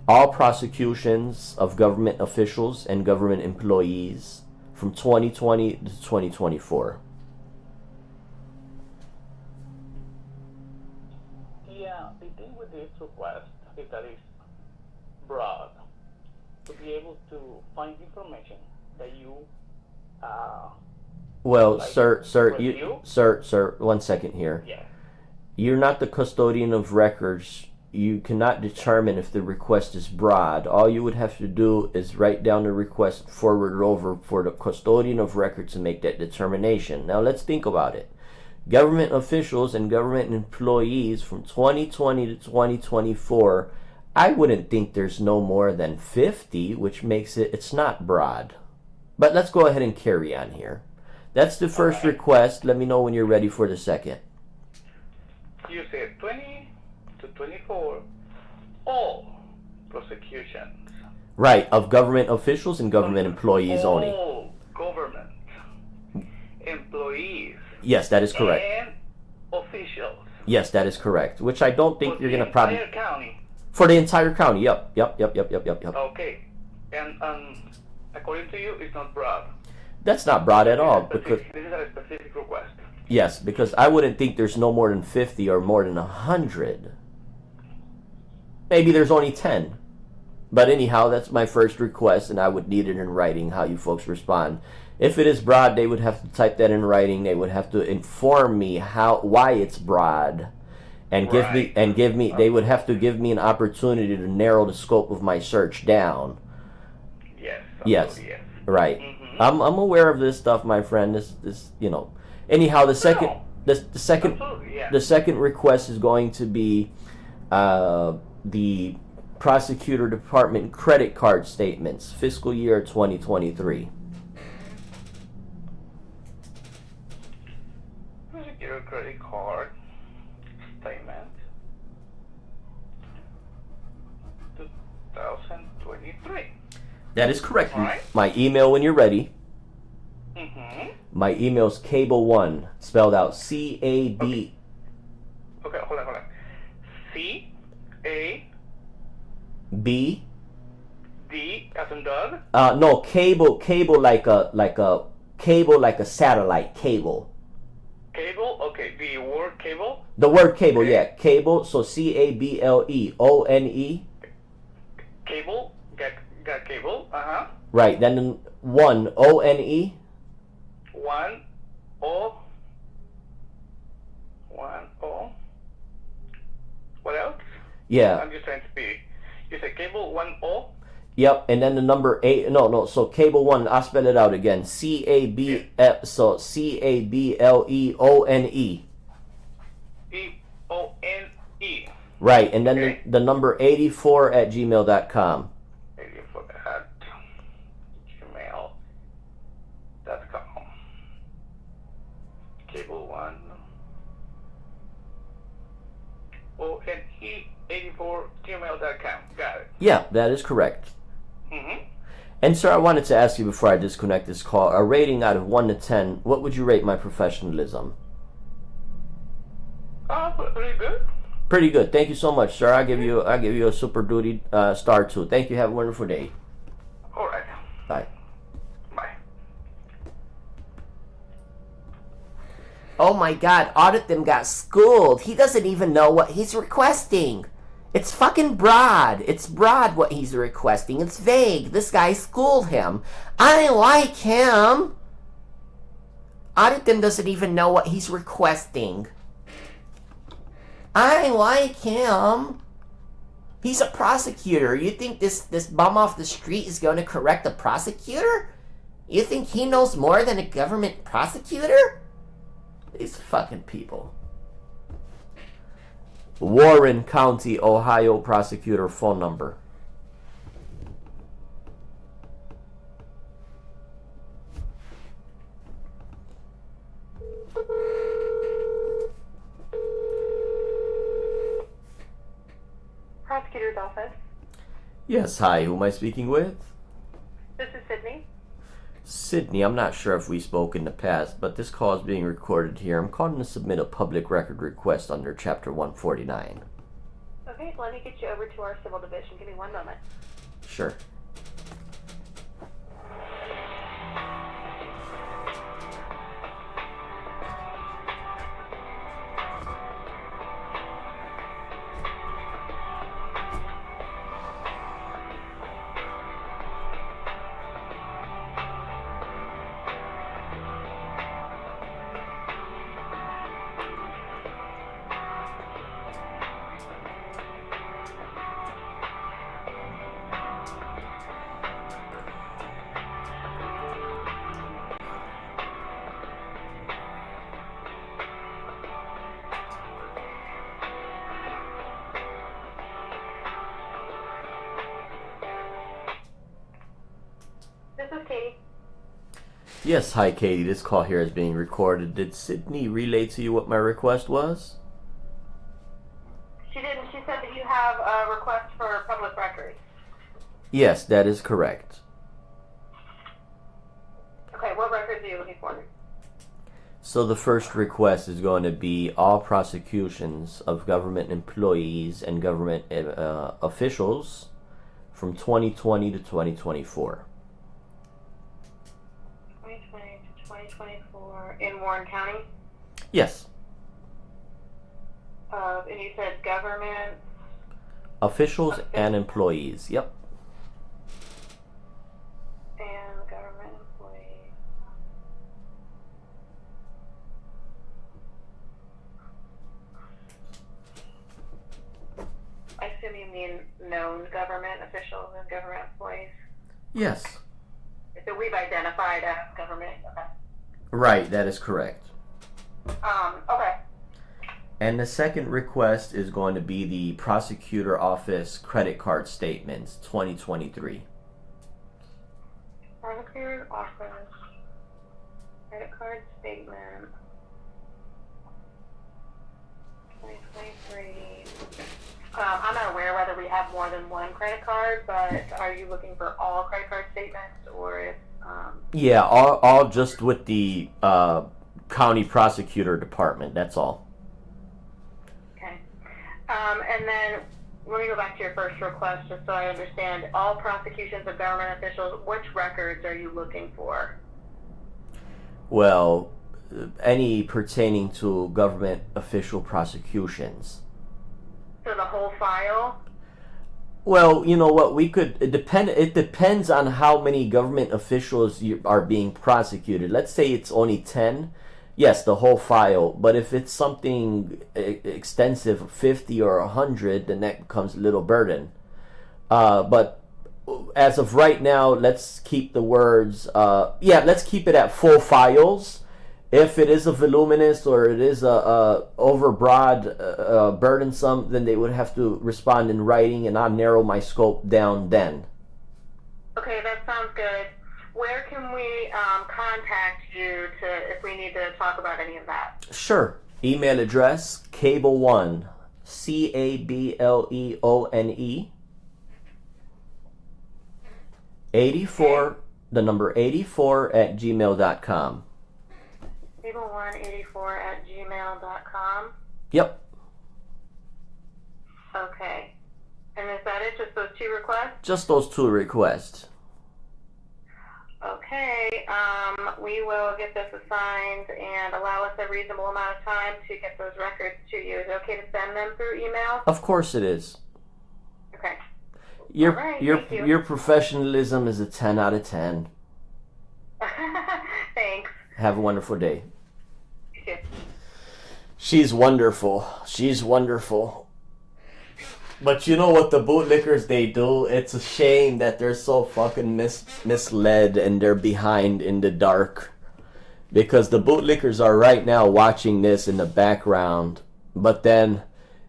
all prosecutions of government officials and government employees from 2020 to 2024. Yeah, the thing with this request is that it's broad. To be able to find information that you Well, like sir, review. sir, 1 second here. Yeah. You're not the custodian of records. You cannot determine if the request is broad. All you would have to do is write down the request, forward it over for the custodian of records to make that determination. Now let's think about it. Government officials and government employees from 2020 to 2024, I wouldn't think there's no more than 50, which makes it's not broad. But let's go ahead and carry on here. That's the first request. Let me know when you're ready for the second. You said 20 to 24, all prosecutions. Right, of government officials and government employees only. All government employees. Yes, that is correct. And officials. Yes, that is correct. Which I don't think For you're the gonna probably entire county. for the entire county. Yep. Okay. And according to you, it's not broad. That's not broad at all because This is a specific request. yes, because I wouldn't think there's no more than 50 or more than 100. Maybe there's only 10. But anyhow, that's my first request, and I would need it in writing how you folks respond. If it is broad, they would have to type that in writing. They would have to inform me why it's broad, and give me. They would have to give me an opportunity to narrow the scope of my search down. Yes. Yes. Yes. Right. I'm aware of this stuff, my friend. This Anyhow, the second Absolutely, yeah. the second request is going to be the prosecutor department credit card statements, fiscal year 2023. Prosecutor credit card statement 2023. That is correct. All right. My email when you're ready. Mm-hmm. My email's cable1, spelled out C-A-B. Okay, hold on. C-A B. D as in dog. No, cable like a cable like a satellite cable. Cable. Okay, the word cable. The word cable, yeah, cable. So CABLEONE. Cable. Got cable. Right. Then one ONE. 1 O. What else? Yeah. I'm just trying to be. You said cable 1 O. Yep. And then the number 8. No. So cable 1. I'll spell it out again. CABLEONE. EONE. Right. And then Okay. the number 84 at gmail.com. 84 at gmail.com. Cable 1 ONE 84 gmail.com. Got it. Yeah, that is correct. Mm-hmm. And sir, I wanted to ask you before I disconnect this call, a rating out of 1 to 10, what would you rate my professionalism? Pretty good. Pretty good. Thank you so much, sir. I'll give you a super duty star 2. Thank you. Have a wonderful day. All right. Bye. Bye. Oh my god, Audit them got schooled. He doesn't even know what he's requesting. It's fucking broad. It's broad what he's requesting. It's vague. This guy schooled him. I like him. Audit them doesn't even know what he's requesting. I like him. He's a prosecutor. You think this bum off the street is going to correct a prosecutor? You think he knows more than a government prosecutor? These fucking people. Warren County, Ohio prosecutor phone number. Prosecutor's office. Yes, hi. Who am I speaking with? This is Sydney. Sydney, I'm not sure if we spoke in the past, but this call is being recorded here. I'm calling to submit a public record request under Chapter 149. Okay, let me get you over to our civil division. Give me one moment. Sure. This is Katie. Yes, hi Katie. This call here is being recorded. Did Sydney relay to you what my request was? She didn't. She said that you have a request for public records. Yes, that is correct. Okay, what records are you looking for? So the first request is going to be all prosecutions of government employees and government officials from 2020 to 2024. 2020 to 2024 in Warren County? Yes. And you said government? Officials and employees, yep. And government employees. I assume you mean known government officials and government employees? Yes. So we've identified as government. Okay. Right, that is correct. Okay. And the second request is going to be the prosecutor office credit card statements 2023. Prosecutor's office credit card statement 2023. I'm not aware whether we have more than one credit card, but are you looking for all credit card statements, or if Yeah, all just with the county prosecutor department, that's all. Okay. And then let me go back to your first request just so I understand. All prosecutions of government officials, which records are you looking for? Well, any pertaining to government official prosecutions. So the whole file? Well, you know what, it depends on how many government officials are being prosecuted. Let's say it's only 10. Yes, the whole file. But if it's something extensive, 50 or 100, then that becomes a little burden. But as of right now, let's keep the words, let's keep it at full files. If it is a voluminous or it is a overbroad, burdensome, then they would have to respond in writing, and I'll narrow my scope down then. Okay, that sounds good. Where can we contact you if we need to talk about any of that? Sure. Email address, cable1, CABLEONE, 84, the number 84 at gmail.com. Cable184@gmail.com. Yep. Okay. And is that it? Just those two requests? Just those two requests. Okay. We will get this assigned and allow us a reasonable amount of time to get those records to you. Is it okay to send them through email? Of course it is. Okay. Your All right, thank you. your professionalism is a 10 out of 10. Thanks. Have a wonderful day. You too. She's wonderful. She's wonderful. But you know what the bootlickers, they do? It's a shame that they're so fucking misled and they're behind in the dark. Because the bootlickers are right now watching this in the background. But then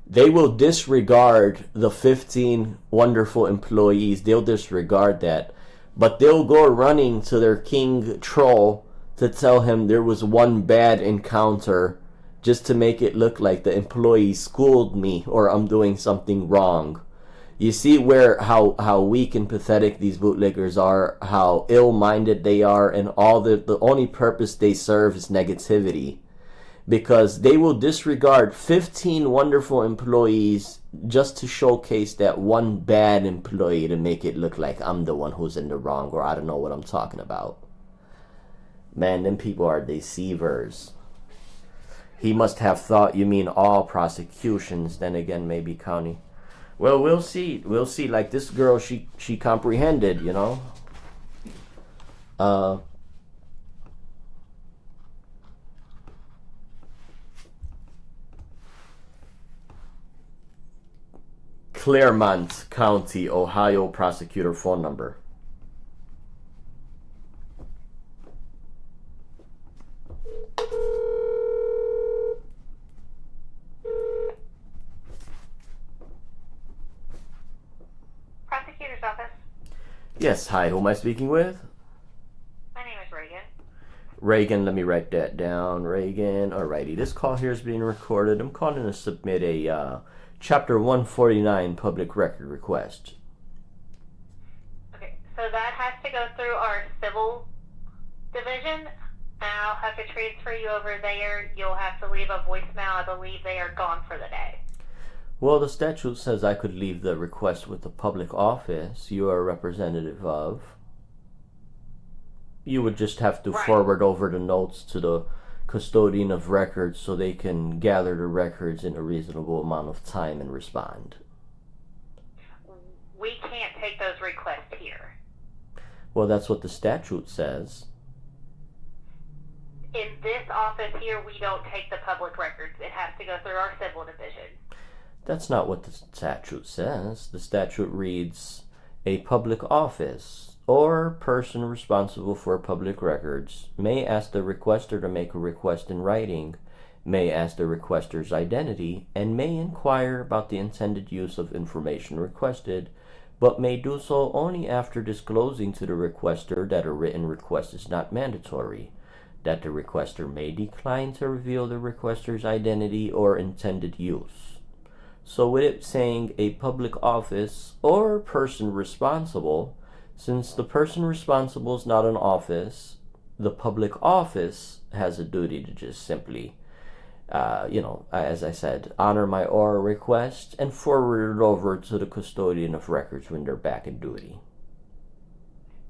they will disregard the 15 wonderful employees. They'll disregard that. But they'll go running to their king troll to tell him there was one bad encounter, just to make it look like the employee schooled me or I'm doing something wrong. You see how weak and pathetic these bootlickers are, how ill-minded they are, and all the only purpose they serve is negativity. because they will disregard 15 wonderful employees just to showcase that one bad employee to make it look like I'm the one who's in the wrong, or I don't know what I'm talking about. Man, them people are deceivers. He must have thought you mean all prosecutions, then again, maybe county. Well, we'll see. We'll see. Like this girl, she comprehended, you know. Claremont County, Ohio prosecutor phone number. Prosecutor's office. Yes, hi, who am I speaking with? My name is Reagan. Reagan, let me write that down. Reagan, alrighty. This call here is being recorded. I'm calling to submit a Chapter 149 public record request. Okay, so that has to go through our civil division. I'll have to transfer you over there. You'll have to leave a voicemail. I believe they are gone for the day. Well, the statute says I could leave the request with the public office you are a representative of. You would just have to forward over the notes to the custodian of records so they can gather the records in a reasonable amount of time and respond. We can't take those requests here. Well, that's what the statute says. In this office here, we don't take the public records. It has to go through our civil division. That's not what the statute says. The statute reads, a public office or person responsible for public records may ask the requester to make a request in writing, may ask the requester's identity, and may inquire about the intended use of information requested, but may do so only after disclosing to the requester that a written request is not mandatory, that the requester may decline to reveal the requester's identity or intended use. So with it saying a public office or person responsible, since the person responsible is not an office, the public office has a duty to just simply, as I said, honor my oral request and forward it over to the custodian of records when they're back in duty.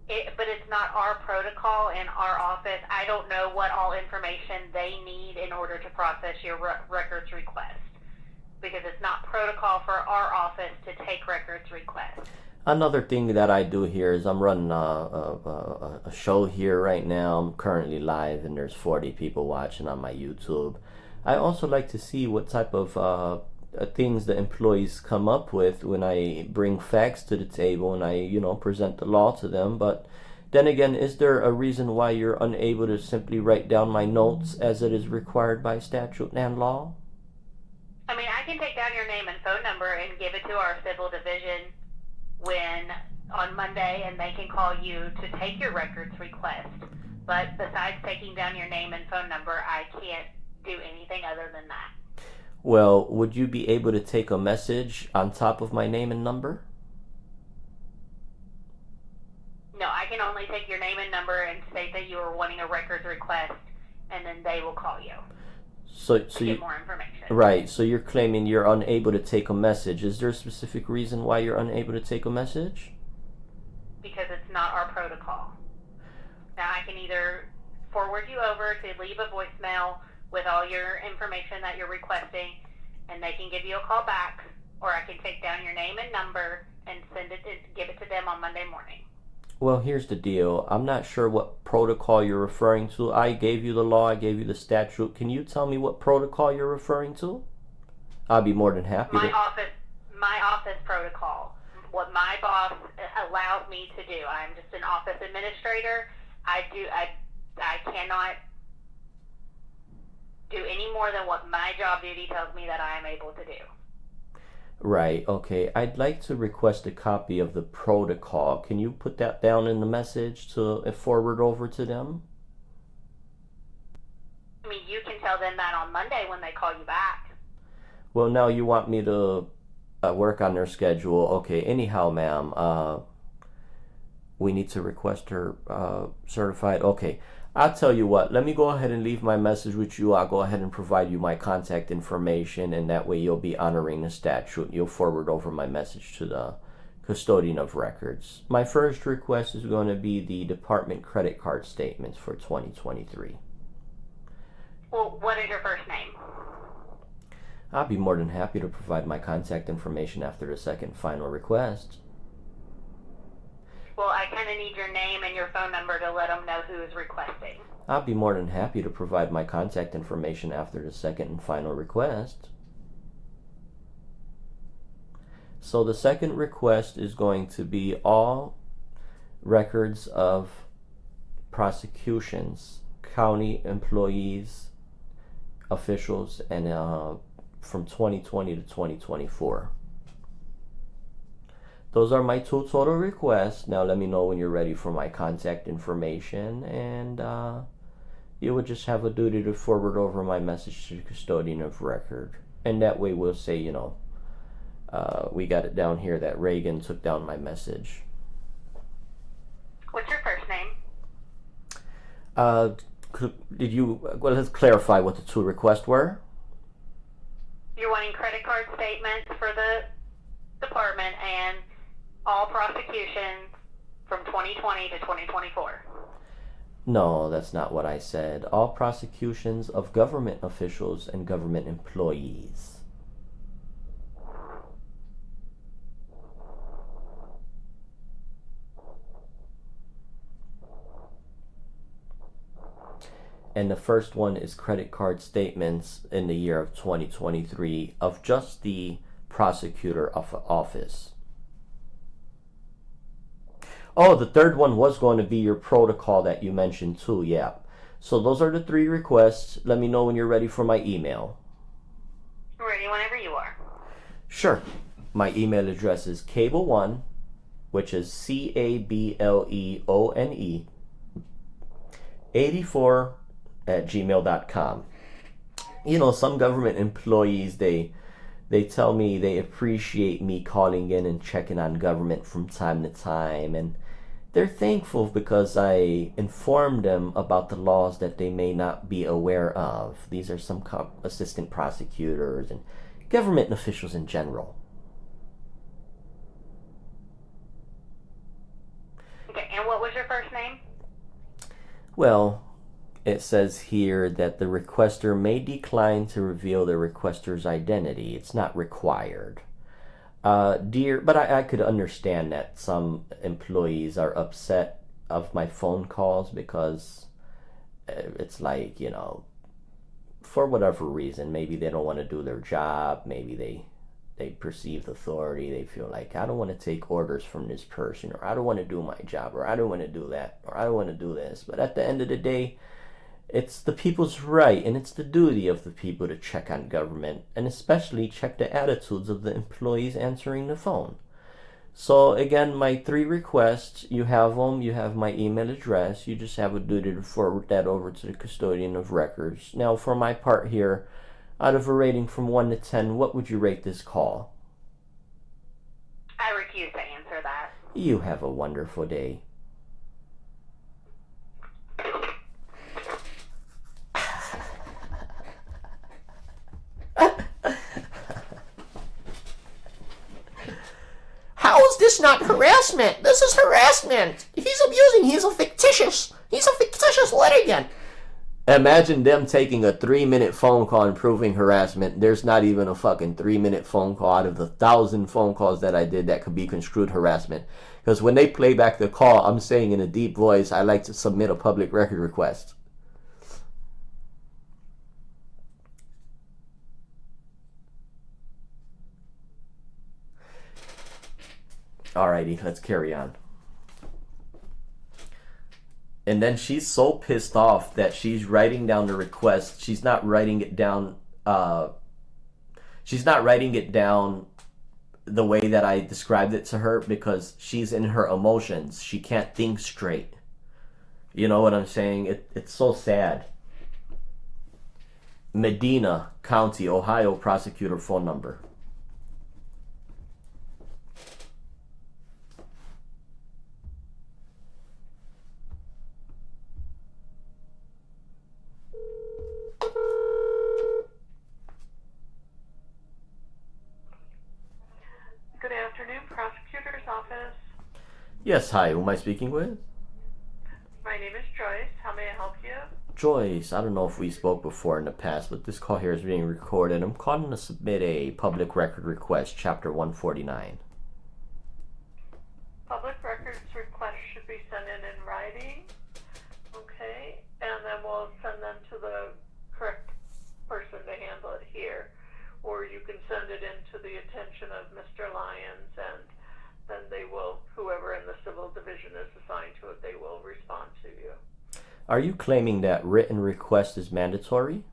But it's not our protocol in our office. I don't know what all information they need in order to process your records request, because it's not protocol for our office to take records requests. Another thing that I do here is I'm running a show here right now. I'm currently live and there's 40 people watching on my YouTube. I also like to see what type of things the employees come up with when I bring facts to the table and I, present the law to them. But then again, is there a reason why you're unable to simply write down my notes as it is required by statute and law? I mean, I can take down your name and phone number and give it to our civil division on Monday, and they can call you to take your records request. But besides taking down your name and phone number, I can't do anything other than that. Well, would you be able to take a message on top of my name and number? No, I can only take your name and number and state that you are wanting a records request, and then they will call you. So to get more information. Right, so you're claiming you're unable to take a message. Is there a specific reason why you're unable to take a message? Because it's not our protocol. Now, I can either forward you over to leave a voicemail with all your information that you're requesting, and they can give you a call back, or I can take down your name and number and give it to them on Monday morning. Well, here's the deal. I'm not sure what protocol you're referring to. I gave you the law. I gave you the statute. Can you tell me what protocol you're referring to? I'll be more than happy My office protocol. What my boss allows me to do. I'm just an office administrator. I cannot do any more than what my job duty tells me that I am able to do. Right, okay. I'd like to request a copy of the protocol. Can you put that down in the message to forward over to them? I mean, you can tell them that on Monday when they call you back. Well, now you want me to work on their schedule. Okay, anyhow, ma'am, we need to request her certified. Okay, I'll tell you what, let me go ahead and leave my message with you. I'll go ahead and provide you my contact information, and that way you'll be honoring the statute. You'll forward over my message to the custodian of records. My first request is going to be the department credit card statements for 2023. Well, what is your first name? I'll be more than happy to provide my contact information after the second final request. Well, I kind of need your name and your phone number to let them know who is requesting. I'll be more than happy to provide my contact information after the second and final request. So the second request is going to be all records of prosecutions, county employees, officials, and from 2020 to 2024. Those are my two total requests. Now let me know when you're ready for my contact information, and you would just have a duty to forward over my message to the custodian of record. And that way we'll say, you know, we got it down here that Reagan took down my message. What's your first name? Well, let's clarify what the two requests were. You're wanting credit card statements for the department and all prosecutions from 2020 to 2024. No, that's not what I said. All prosecutions of government officials and government employees. And the first one is credit card statements in the year of 2023 of just the prosecutor of office. Oh, the third one was going to be your protocol that you mentioned too, yeah. So those are the three requests. Let me know when you're ready for my email. Ready whenever you are. Sure. My email address is cable1, which is CABLEONE 84@gmail.com. You know, some government employees, they tell me they appreciate me calling in and checking on government from time to time, and they're thankful because I inform them about the laws that they may not be aware of. These are some assistant prosecutors and government officials in general. Okay, and what was your first name? Well, it says here that the requester may decline to reveal the requester's identity. It's not required. But I could understand that some employees are upset of my phone calls because it's like, you know, for whatever reason, maybe they don't want to do their job, maybe they perceived authority, they feel like, I don't want to take orders from this person, or I don't want to do my job, or I don't want to do that, or I don't want to do this. But at the end of the day, it's the people's right, and it's the duty of the people to check on government, and especially check the attitudes of the employees answering the phone. So again, my three requests, you have them, you have my email address, you just have a duty to forward that over to the custodian of records. Now for my part here, out of a rating from 1 to 10, what would you rate this call? I refuse to answer that. You have a wonderful day. How is this not harassment? This is harassment. He's a fictitious litigant. Imagine them taking a 3-minute phone call and proving harassment. There's not even a fucking 3-minute phone call out of the 1,000 phone calls that I did that could be construed harassment. Because when they play back the call, I'm saying in a deep voice, I like to submit a public record request. Alrighty, let's carry on. And then she's so pissed off that she's writing down the request. She's not writing it down. She's not writing it down the way that I described it to her because she's in her emotions. She can't think straight. You know what I'm saying? It's so sad. Medina County, Ohio prosecutor phone number. afternoon, prosecutor's office. Yes, hi, who am I speaking with? My name is Joyce. How may I help you? Joyce, I don't know if we spoke before in the past, but this call here is being recorded. I'm calling to submit a public record request, Chapter 149. Public records request should be sent in writing. Okay, and then we'll send them to the correct person to handle it here. Or you can send it into the attention of Mr. Lyons, and then they will, whoever in the civil division is assigned to it, they will respond to you. Are you claiming that written request is mandatory?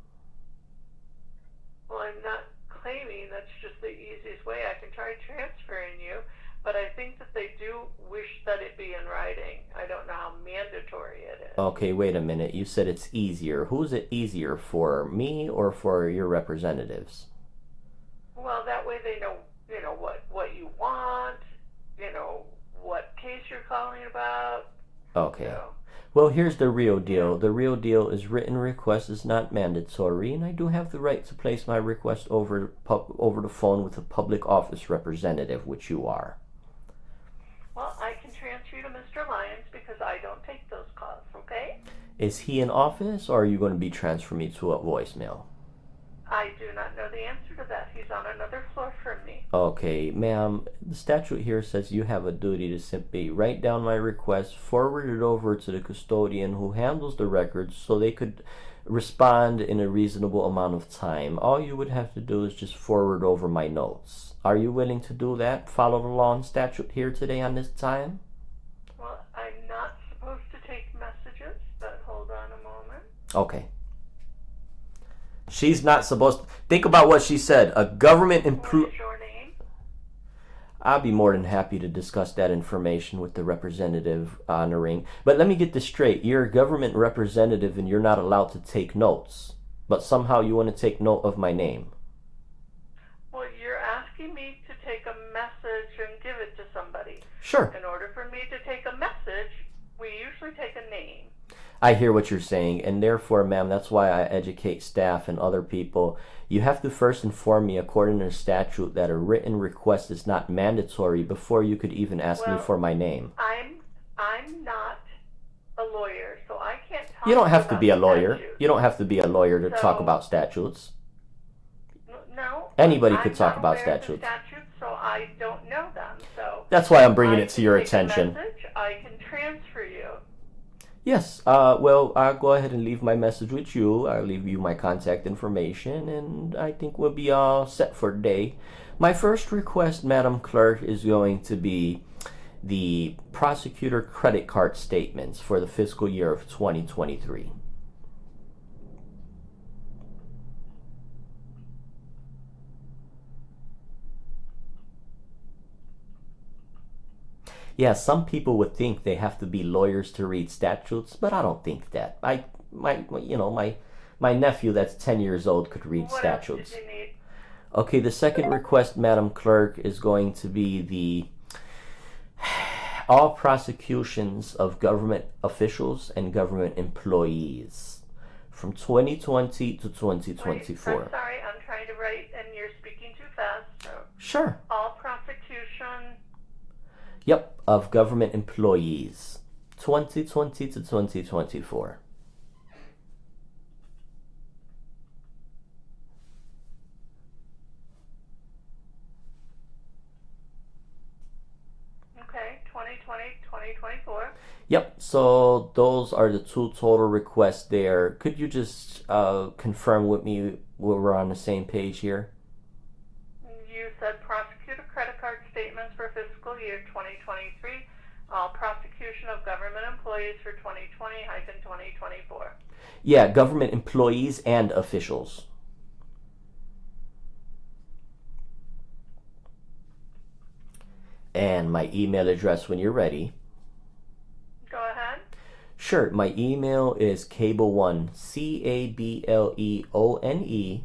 Well, I'm not claiming that's just the easiest way. I can try transferring you, but I think that they do wish that it be in writing. I don't know how mandatory it is. Okay, wait a minute. You said it's easier. Who's it easier for, me or for your representatives? Well, that way they know, what you want, what case you're calling about. Okay. So. Well, here's the real deal. The real deal is written request is not mandatory, and I do have the right to place my request over the phone with a public office representative, which you are. Well, I can transfer you to Mr. Lyons because I don't take those calls, okay? Is he in office, or are you going to be transferring me to a voicemail? I do not know the answer to that. He's on another floor from me. Okay, ma'am, the statute here says you have a duty to simply write down my request, forward it over to the custodian who handles the records so they could respond in a reasonable amount of time. All you would have to do is just forward over my notes. Are you willing to do that? Follow the law and statute here today on this time? Well, I'm not supposed to take messages, but hold on a moment. Okay. She's not supposed to. Think about what she said. A government employee. What is your name? I'll be more than happy to discuss that information with the representative on the ring. But let me get this straight. You're a government representative and you're not allowed to take notes. But somehow you want to take note of my name. Well, you're asking me to take a message and give it to somebody. Sure. In order for me to take a message, we usually take a name. I hear what you're saying, and therefore, ma'am, that's why I educate staff and other people. You have to first inform me, according to the statute, that a written request is not mandatory before you could even ask me for my name. I'm not a lawyer, so I can't talk. You don't have to be a lawyer. Statutes. You don't have to be a lawyer to talk about statutes. No. Anybody could talk about statutes. So I don't know them. So that's why I'm bringing it to your attention. I can transfer you. Yes, well, I'll go ahead and leave my message with you. I'll leave you my contact information, and I think we'll be all set for today. My first request, Madam Clerk, is going to be the prosecutor credit card statements for the fiscal year of 2023. Yeah, some people would think they have to be lawyers to read statutes, but I don't think that. My nephew that's 10 years old could read statutes. What else did you need? Okay, the second request, Madam Clerk, is going to be the all prosecutions of government officials and government employees from 2020 to 2024. Wait, I'm sorry, I'm trying to write and you're speaking too fast. So. Sure. All prosecution. Yep, of government employees, 2020 to 2024. Okay, 2020, 2024. Yep, so those are the two total requests there. Could you just confirm with me we're on the same page here? You said prosecutor credit card statements for fiscal year 2023, all prosecution of government employees for 2020-2024. Yeah, government employees and officials. And my email address when you're ready. Go ahead. Sure, my email is cable1, CABLEONE,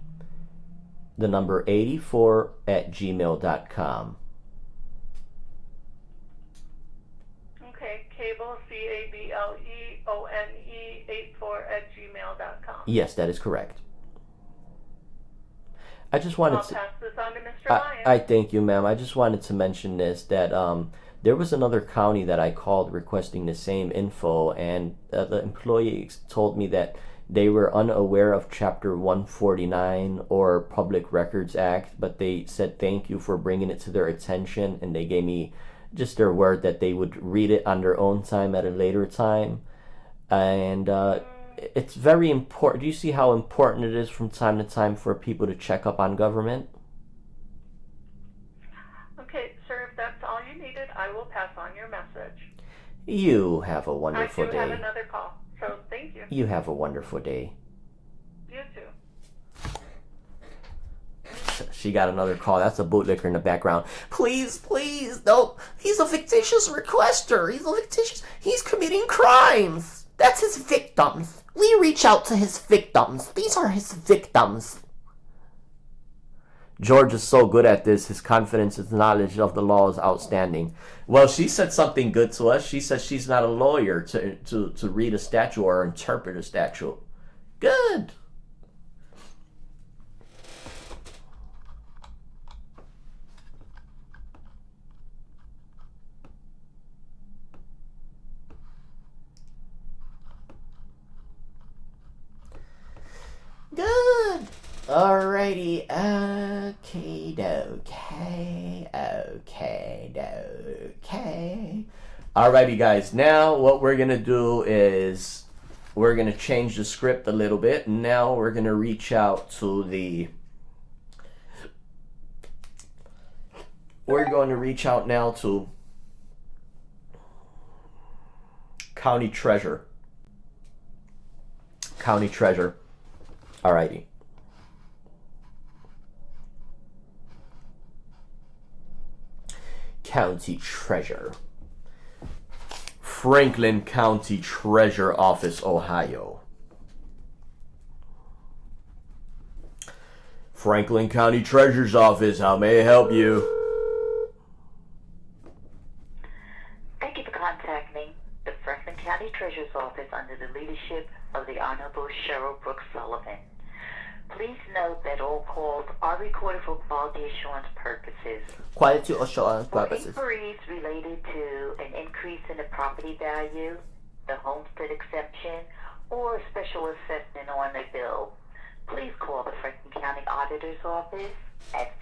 the number 84 at gmail.com. Okay, cable, CABLEONE 84 at gmail.com. Yes, that is correct. I just wanted I'll to. pass this on to Mr. Lyons. I thank you, ma'am. I just wanted to mention this that there was another county that I called requesting the same info, and the employees told me that they were unaware of Chapter 149 or Public Records Act, but they said thank you for bringing it to their attention, and they gave me just their word that they would read it on their own time at a later time. And it's very important. Do you see how important it is from time to time for people to check up on government? Okay, sir, if that's all you needed, I will pass on your message. You have a I wonderful do day. have another call, so thank you. You have a wonderful day. You too. She got another call. That's a bootlicker in the background. Please, no. He's a fictitious requester. He's committing crimes. That's his victims. We reach out to his victims. These are his victims. George is so good at this. His confidence, his knowledge of the law is outstanding. Well, she said something good to us. She says she's not a lawyer to read a statute or interpret a statute. Good. Good. Alrighty. Okay. Alrighty, guys. Now what we're gonna do is we're gonna change the script a little bit. Now we're gonna reach out to the. We're going to reach out now to County Treasurer. County Treasurer. Alrighty. County Treasurer. Franklin County Treasurer Office, Ohio. Franklin County Treasurer's Office, how may I help you? Thank you for contacting the Franklin County Treasurer's Office under the leadership of the Honorable Cheryl Brooks Sullivan. Please note that all calls are recorded for quality assurance purposes. Quality assurance purposes. For inquiries related to an increase in the property value, the homestead exemption, or a special assessment on a bill, please call the Franklin County Auditor's Office at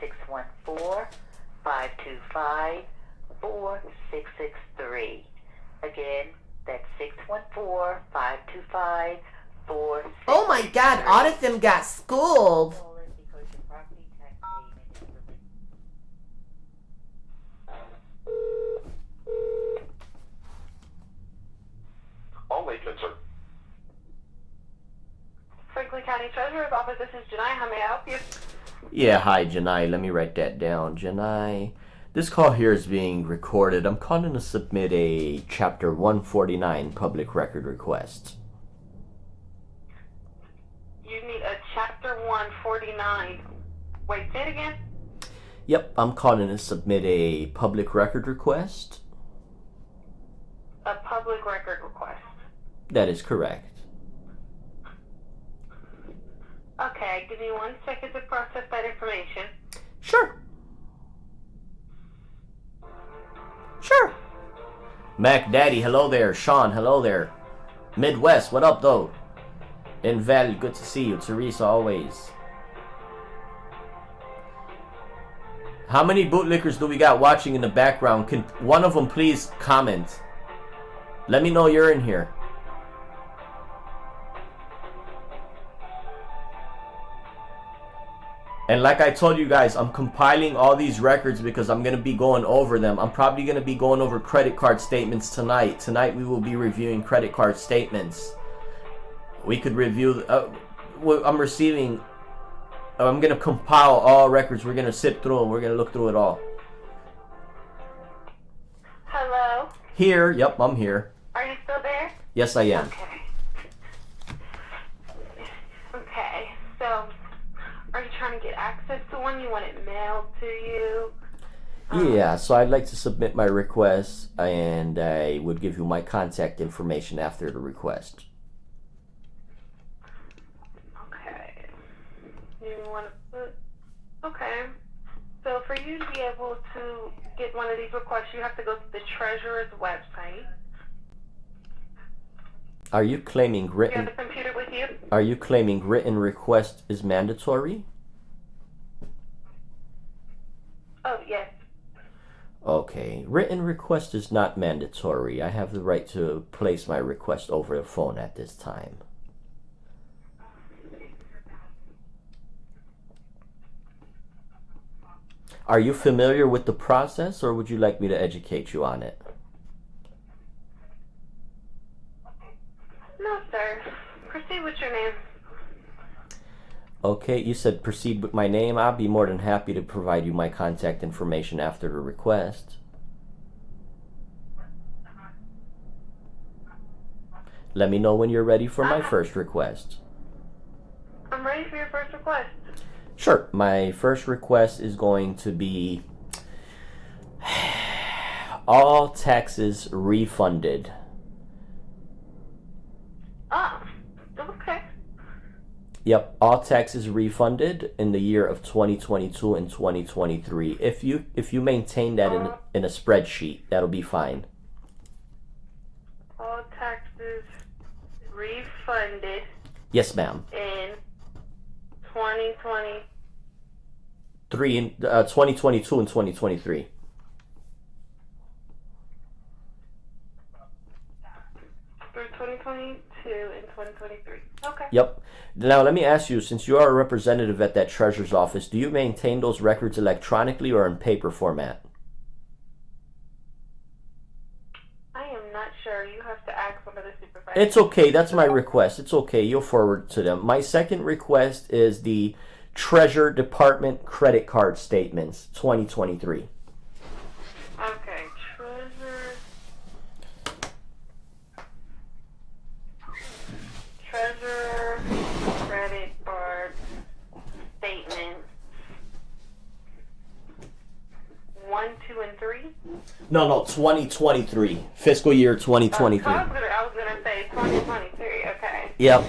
614-525-4663. Again, that's 614-525-4663. Oh my god, all of them got schooled. All agents are. Franklin County Treasurer's Office, this is Janai. How may I help you? Yeah, hi, Janai. Let me write that down. Janai, this call here is being recorded. I'm calling to submit a Chapter 149 public record request. You need a Chapter 149. Wait, say it again? Yep, I'm calling to submit a public record request. A public record request. That is correct. Okay, give me 1 second to process that information. Sure. Mac Daddy, hello there. Sean, hello there. Midwest, what up, though? Inval, good to see you. Teresa, always. How many bootlickers do we got watching in the background? Can one of them please comment? Let me know you're in here. And like I told you guys, I'm compiling all these records because I'm going to be going over them. I'm probably going to be going over credit card statements tonight. Tonight we will be reviewing credit card statements. We could review... I'm going to compile all records. We're going to sift through them. We're going to look through it all. Hello? Here. Yep, I'm here. Are you still there? Yes, I am. Okay, so... Are you trying to get access to one? You want it mailed to you? Yeah, so I'd like to submit my request, and I would give you my contact information after the request. Okay. You want to put Okay. So for you to be able to get one of these requests, you have to go to the treasurer's website. Are you claiming You have written? the computer with you? Are you claiming written request is mandatory? Oh, yes. Okay, written request is not mandatory. I have the right to place my request over the phone at this time. Are you familiar with the process, or would you like me to educate you on it? No, sir. Proceed with your name. Okay, you said proceed with my name. I'll be more than happy to provide you my contact information after the request. Let me know when you're ready for my first request. I'm ready for your first request. Sure. My first request is going to be all taxes refunded. Oh, okay. Yep, all taxes refunded in the year of 2022 and 2023. If you maintain that in a spreadsheet, that'll be fine. All taxes refunded Yes, ma'am. in 2020. 2022 and 2023. Through 2022 and 2023. Okay. Yep. Now let me ask you, since you are a representative at that treasurer's office, do you maintain those records electronically or in paper format? I am not sure. You have to ask one of the supervisors. It's okay. That's my request. It's okay. You'll forward to them. My second request is the Treasury Department credit card statements 2023. Okay. Treasurer credit card statement 1, 2, and 3. No, 2023. Fiscal year 2023. I was gonna say 2023. Okay. Yep.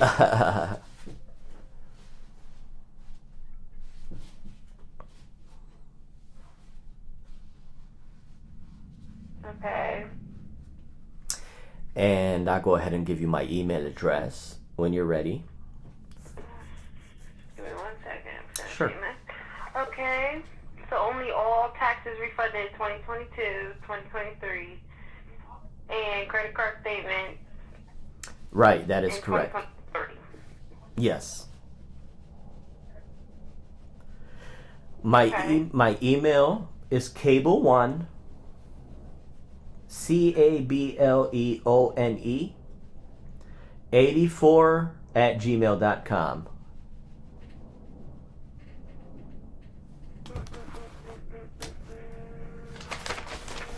Okay. And I'll go ahead and give you my email address when you're ready. Give me 1 second. Sure. Okay. So only all taxes refunded in 2022, 2023, and credit card statement. Right, that is in correct. 2023. Yes. My email is cable1 CABLEONE 84@gmail.com.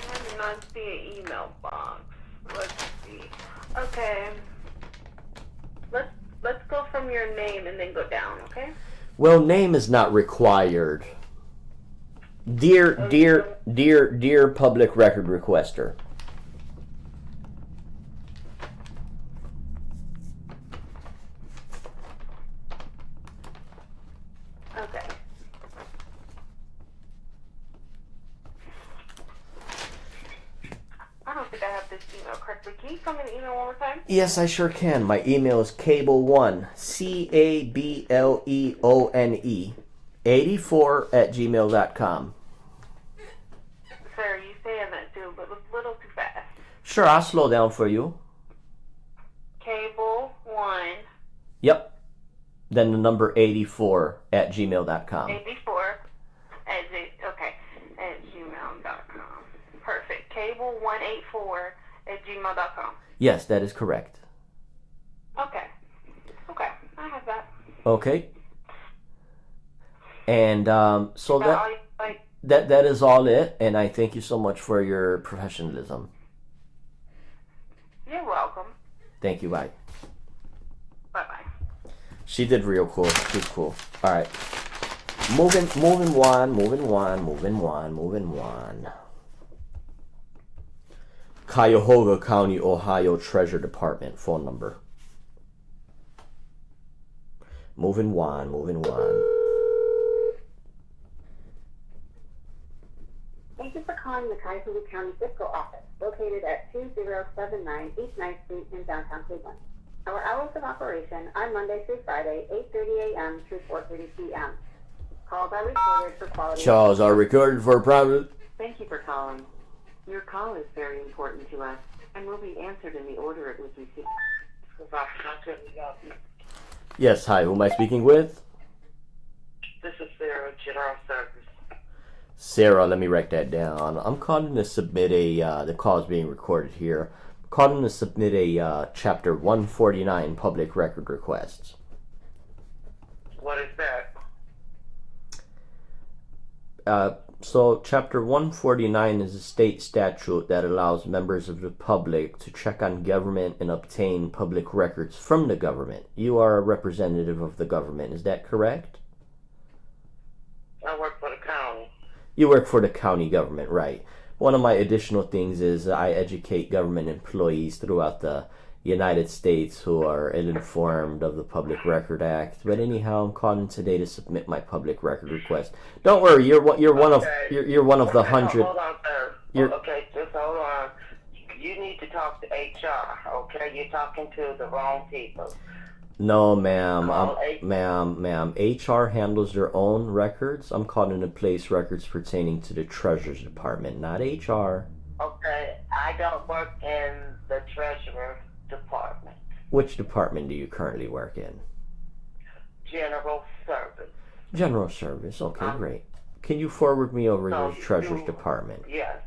I do not see an email box. Let's see. Okay. Let's go from your name and then go down, okay? Well, name is not required. Dear public record requester. Okay. I don't think I have this email correctly. Can you tell me the email one more time? Yes, I sure can. My email is cable1 CABLEONE 84@gmail.com. Sir, you saying that too, but it's a little too fast. Sure, I'll slow down for you. Cable 1. Yep. Then the number 84@gmail.com. 84 at gmail.com. Perfect. Cable184 @gmail.com. Yes, that is correct. Okay. Okay. I have that. Okay. And so Is that all you like? that is all it, and I thank you so much for your professionalism. You're welcome. Thank you, bye. Bye-bye. She did real cool. She's cool. All right. Moving on. Cuyahoga County, Ohio Treasury Department phone number. Moving on. calling the Cuyahoga County Fiscal Office, located at 2079 East 9th Street in downtown Cleveland. Our hours of operation are Monday through Friday, 8:30 a.m. through 4:30 p.m. Calls are recorded for quality. Calls are recorded for private. Thank you for calling. Your call is very important to us and will be answered in the order it was received. Yes, hi, who am I speaking with? This is Sarah, General Service. Sarah, let me write that down. I'm calling to submit the call is being recorded here. I'm calling to submit a Chapter 149 public record request. What is that? So Chapter 149 is a state statute that allows members of the public to check on government and obtain public records from the government. You are a representative of the government, is that correct? I work for the county. You work for the county government, right? One of my additional things is I educate government employees throughout the United States who are ill-informed of the Public Record Act. But anyhow, I'm calling today to submit my public record request. Don't worry, you're one of the 100. Hold on, sir. Okay, just hold on. You need to talk to HR. Okay, you're talking to the wrong people. No, ma'am. Ma'am. HR handles their own records. I'm calling to place records pertaining to the Treasurer's Department, not HR. Okay, I don't work in the Treasurer Department. Which department do you currently work in? General Service. General Service. Okay, great. Can you forward me over to the Treasurer's Department? Yes.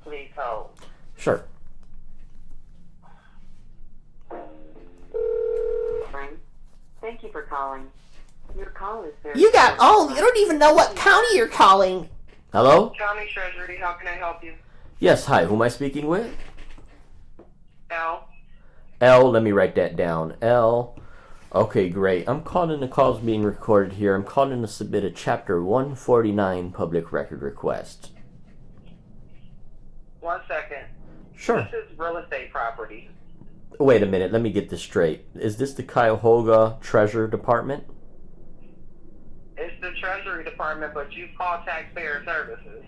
Please hold. Sure. Thank you for calling. Your call is very... You don't even know what county you're calling. Hello? County Treasury, how can I help you? Yes, hi. Who am I speaking with? L. L, let me write that down. L. Okay, great. I'm calling, the call's being recorded here. I'm calling to submit a Chapter 149 public record request. 1 second. Sure. This is real estate property. Wait a minute, let me get this straight. Is this the Cuyahoga Treasurer Department? It's the Treasury Department, but you call Taxpayer Services.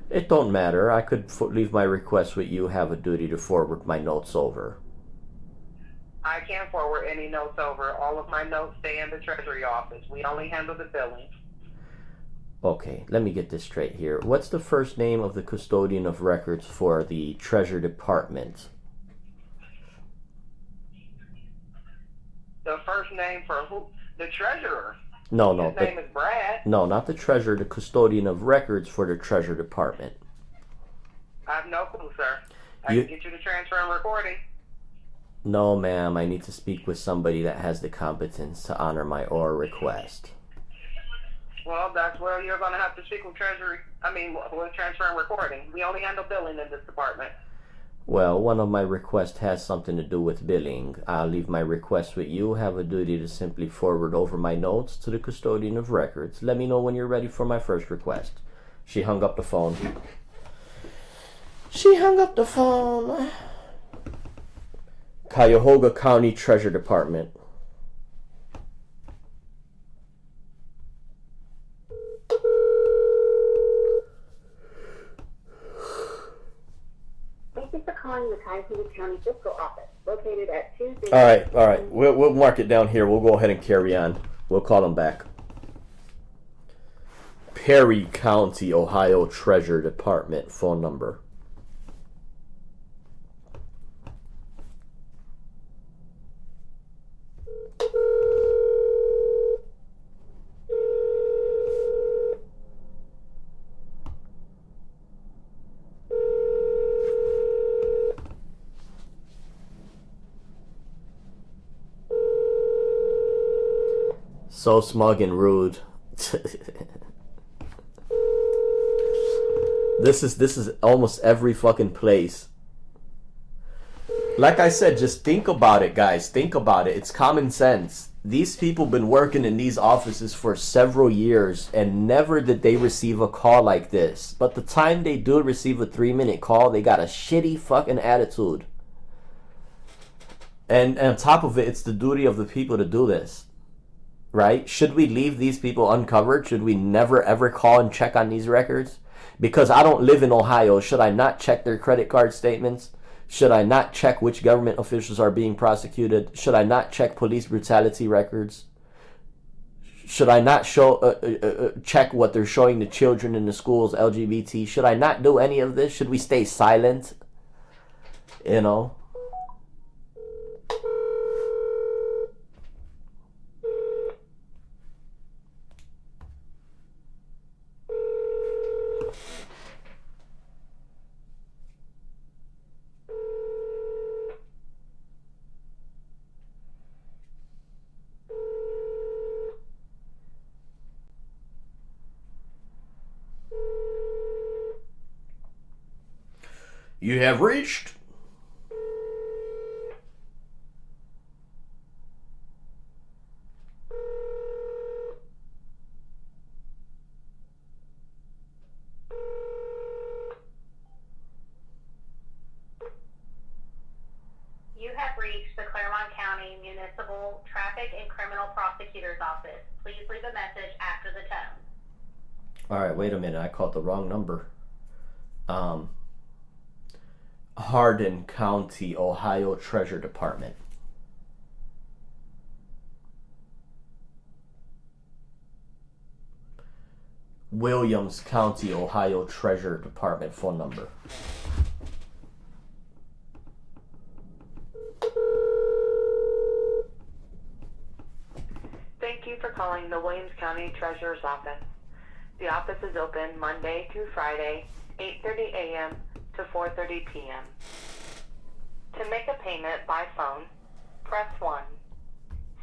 It don't matter. I could leave my request with you. Have a duty to forward my notes over. I can't forward any notes over. All of my notes stay in the Treasury office. We only handle the billing. Okay, let me get this straight here. What's the first name of the custodian of records for the Treasury Department? The first name for who? The treasurer. No. His name is Brad. No, not the treasurer, the custodian of records for the Treasury Department. I have no clue, sir. I can get you the transfer and recording. No, ma'am. I need to speak with somebody that has the competence to honor my oral request. Well, that's where you're going to have to speak with Treasury. With transfer and recording. We only handle billing in this department. Well, one of my requests has something to do with billing. I'll leave my request with you. Have a duty to simply forward over my notes to the custodian of records. Let me know when you're ready for my first request. She hung up the phone. Cuyahoga County Treasurer Department. Thank you for calling the Cuyahoga County Fiscal Office, located at 20... All right. We'll mark it down here. We'll go ahead and carry on. We'll call them back. Perry County, Ohio Treasurer Department phone number. So smug and rude. This is almost every fucking place. Like I said, just think about it, guys. Think about it. It's common sense. These people been working in these offices for several years and never did they receive a call like this. But the time they do receive a 3-minute call, they got a shitty fucking attitude. And on top of it, it's the duty of the people to do this. Right? Should we leave these people uncovered? Should we never ever call and check on these records? Because I don't live in Ohio, should I not check their credit card statements? Should I not check which government officials are being prosecuted? Should I not check police brutality records? Should I not check what they're showing the children in the schools, LGBT? Should I not do any of this? Should we stay silent? You know? You have reached the Claremont County Municipal Traffic and Criminal Prosecutor's Office. Please leave a message after the tone. Alright, wait a minute. I called the wrong number. Hardin County, Ohio Treasurer Department. Williams County, Ohio Treasurer Department phone number. Thank you for calling the Williams County Treasurer's Office. The office is open Monday through Friday, 8:30 a.m. to 4:30 p.m. To make a payment by phone, press 1.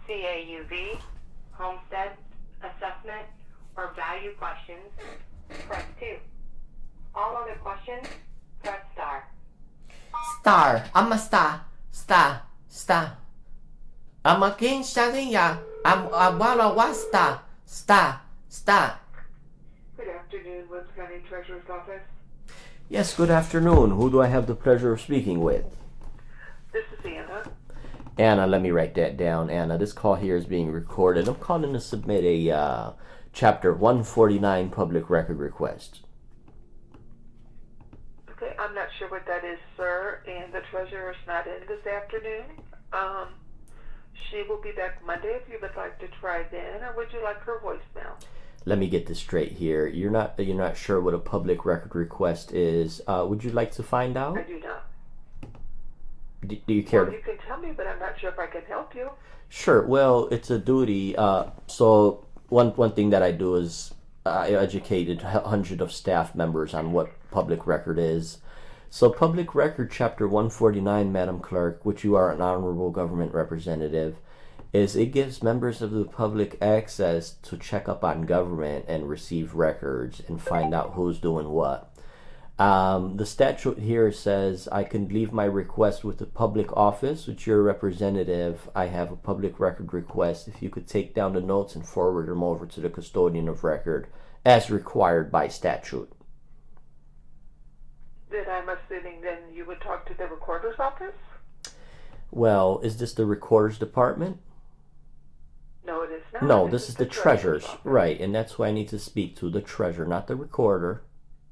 CAUV, homestead, assessment, or value questions, press 2. All other questions, press star. Star. I'm a star. Star. Star. I'm a king shouting ya. I wanna watch star. Star. Star. Good afternoon, Williams County Treasurer's Office. Yes, good afternoon. Who do I have the pleasure of speaking with? This is Anna. Anna, let me write that down. Anna, this call here is being recorded. I'm calling to submit a Chapter 149 public record request. Okay, I'm not sure what that is, sir, and the treasurer's not in this afternoon. She will be back Monday if you would like to try then, or would you like her voicemail? Let me get this straight here. You're not sure what a public record request is. Would you like to find out? I do not. Do you care? Well, you can tell me, but I'm not sure if I can help you. Sure. Well, it's a duty. So one thing that I do is I educated hundreds of staff members on what public record is. So public record chapter 149, Madam Clerk, which you are an honorable government representative, is it gives members of the public access to check up on government and receive records and find out who's doing what. The statute here says I can leave my request with the public office, which you're a representative. I have a public record request. If you could take down the notes and forward them over to the custodian of record as required by statute. Then I'm assuming then you would talk to the recorder's office? Well, is this the recorder's department? No, it is not. No, this is the treasurer's. Right, and that's who I need to speak to, the treasurer, not the recorder.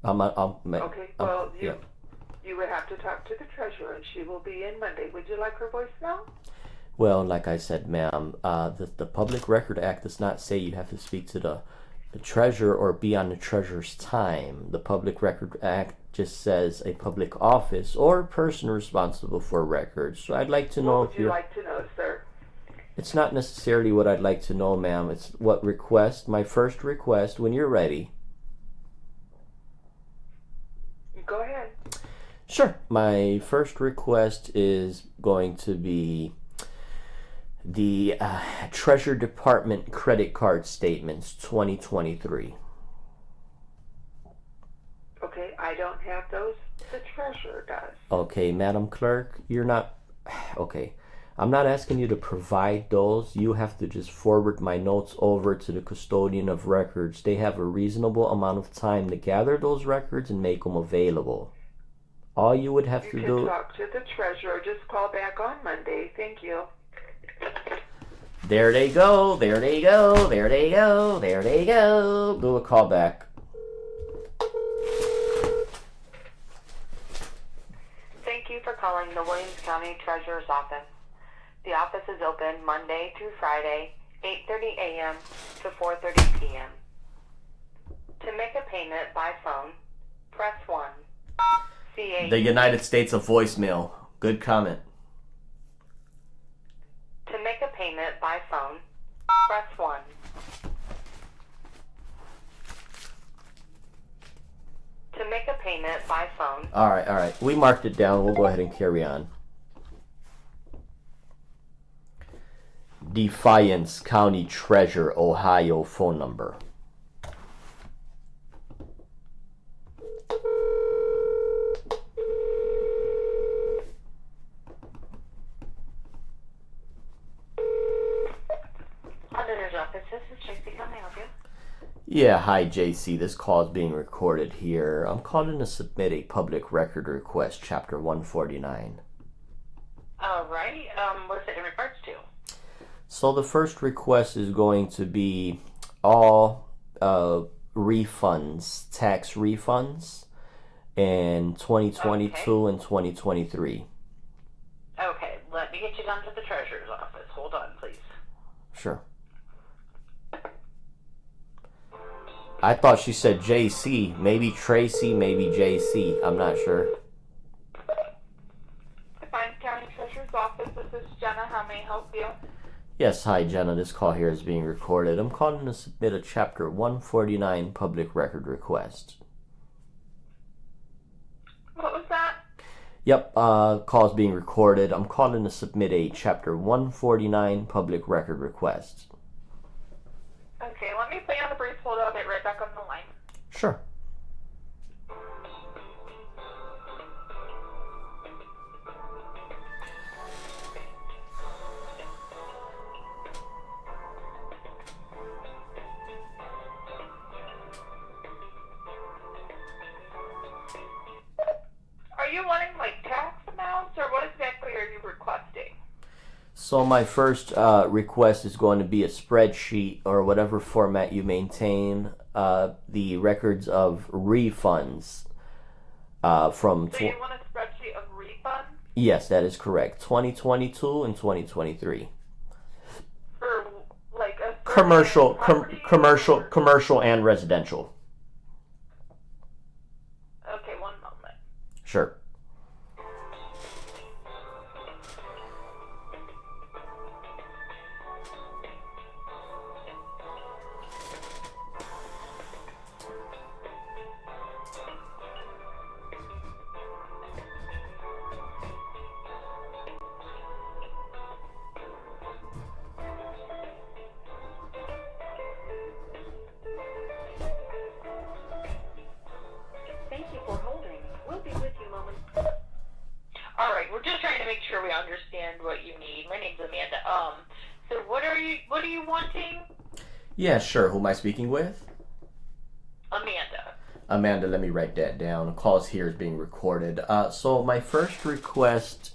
Okay, well, you would have to talk to the treasurer, and she will be in Monday. Would you like her voicemail? Well, like I said, ma'am, the Public Record Act does not say you have to speak to the treasurer or be on the treasurer's time. The Public Record Act just says a public office or person responsible for records. So I'd like to know what would you like to know, sir? It's not necessarily what I'd like to know, ma'am. It's what request, my first request, when you're ready. Go ahead. Sure. My first request is going to be the Treasury Department credit card statements 2023. Okay, I don't have those. The treasurer does. Okay, Madam Clerk, you're not... Okay, I'm not asking you to provide those. You have to just forward my notes over to the custodian of records. They have a reasonable amount of time to gather those records and make them available. All you would have to do... You can talk to the treasurer. Just call back on Monday. Thank you. There they go. There they go. There they go. There they go. Do a call back. Thank you for calling the Williams County Treasurer's Office. The office is open Monday through Friday, 8:30 a.m. to 4:30 p.m. To make a payment by phone, press 1. The United States of voicemail. Good comment. To make a payment by phone, press 1. To make a payment by phone. All right. We marked it down. We'll go ahead and carry on. Defiance County Treasurer, Ohio phone number. Auditor's office, this is Tracy. How may I help you? Yeah, hi JC. This call is being recorded here. I'm calling to submit a public record request, Chapter 149. Alrighty. What's it in regards to? So the first request is going to be all refunds, tax refunds, in 2022 and 2023. Okay, let me get you down to the treasurer's office. Hold on, please. Sure. I thought she said JC. Maybe Tracy, maybe JC. I'm not sure. Defiance County Treasurer's Office, this is Jenna. How may I help you? Yes, hi Jenna. This call here is being recorded. I'm calling to submit a Chapter 149 public record request. What was that? Yep, call's being recorded. I'm calling to submit a Chapter 149 public record request. Okay, let me put you on a brief hold. I'll get right back on the line. Sure. Are you wanting like tax amounts or what exactly are you requesting? So my first request is going to be a spreadsheet or whatever format you maintain, the records of refunds from... So you want a spreadsheet of refunds? Yes, that is correct. 2022 and 2023. For like a Commercial and residential. Okay, one moment. Sure. Thank you for holding. We'll be with you momentarily. All right, we're just trying to make sure we understand what you need. My name's Amanda. So what are you wanting? Yeah, sure. Who am I speaking with? Amanda. Amanda, let me write that down. The call here is being recorded. So my first request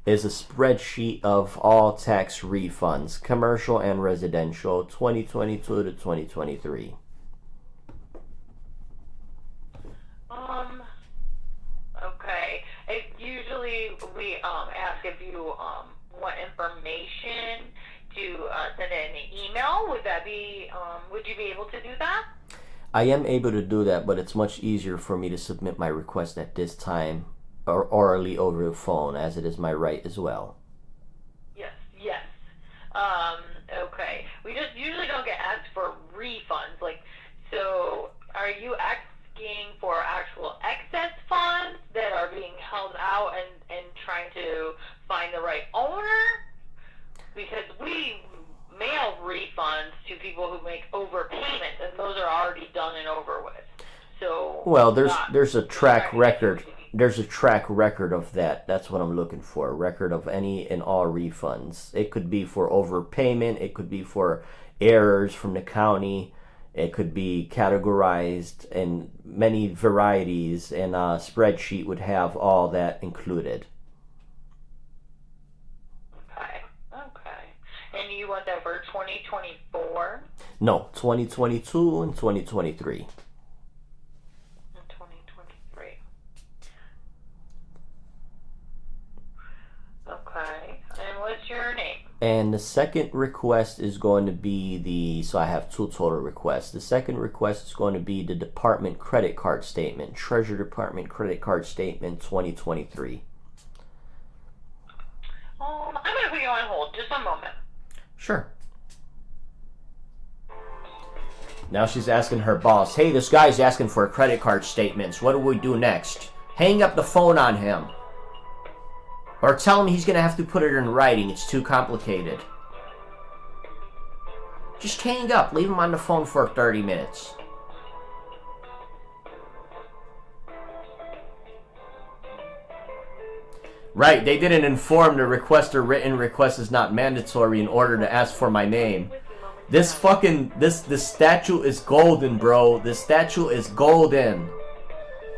is a spreadsheet of all tax refunds, commercial and residential, 2022 to 2023. Okay. Usually we ask if you want information to send it in an email. Would that be? Would you be able to do that? I am able to do that, but it's much easier for me to submit my request at this time or orally over the phone, as it is my right as well. Yes. Okay. We just usually don't get asked for refunds. So are you asking for actual excess funds that are being held out and trying to find the right owner? Because we mail refunds to people who make overpayments, and those are already done and over with. So well, there's a track record. There's a track record of that. That's what I'm looking for. A record of any and all refunds. It could be for overpayment. It could be for errors from the county. It could be categorized in many varieties, and a spreadsheet would have all that included. Okay. And you want that for 2024? No, 2022 and 2023. 2023. your name. And the second request is going to be the, so I have 2 total requests. The second request is going to be the department credit card statement, Treasury Department credit card statement 2023. I'm going to put you on hold just a moment. Sure. Now she's asking her boss, hey, this guy's asking for credit card statements. What do we do next? Hang up the phone on him. Or tell him he's going to have to put it in writing. It's too complicated. Just hang up. Leave him on the phone for 30 minutes. Right, they didn't inform the requester written request is not mandatory in order to ask for my name. This fucking, this statue is golden, bro. This statue is golden.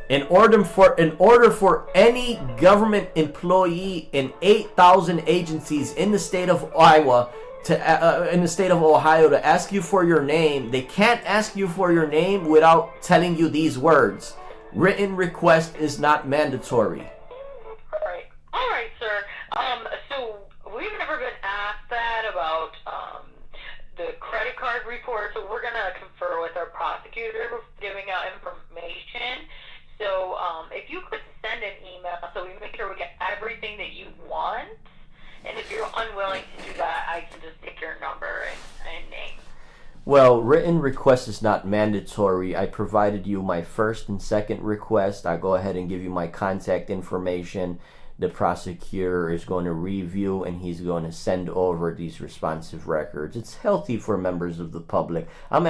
In order for any government employee in 8,000 agencies in the state of Ohio to ask you for your name, they can't ask you for your name without telling you these words. Written request is not mandatory. All right, sir. So we've never been asked that about the credit card report, so we're gonna confer with our prosecutor giving out information. So if you could send an email so we make sure we get everything that you want, and if you're unwilling to do that, I can just take your number and name. Well, written request is not mandatory. I provided you my first and second request. I go ahead and give you my contact information. The prosecutor is going to review and he's going to send over these responsive records. It's healthy for members of the public. I'm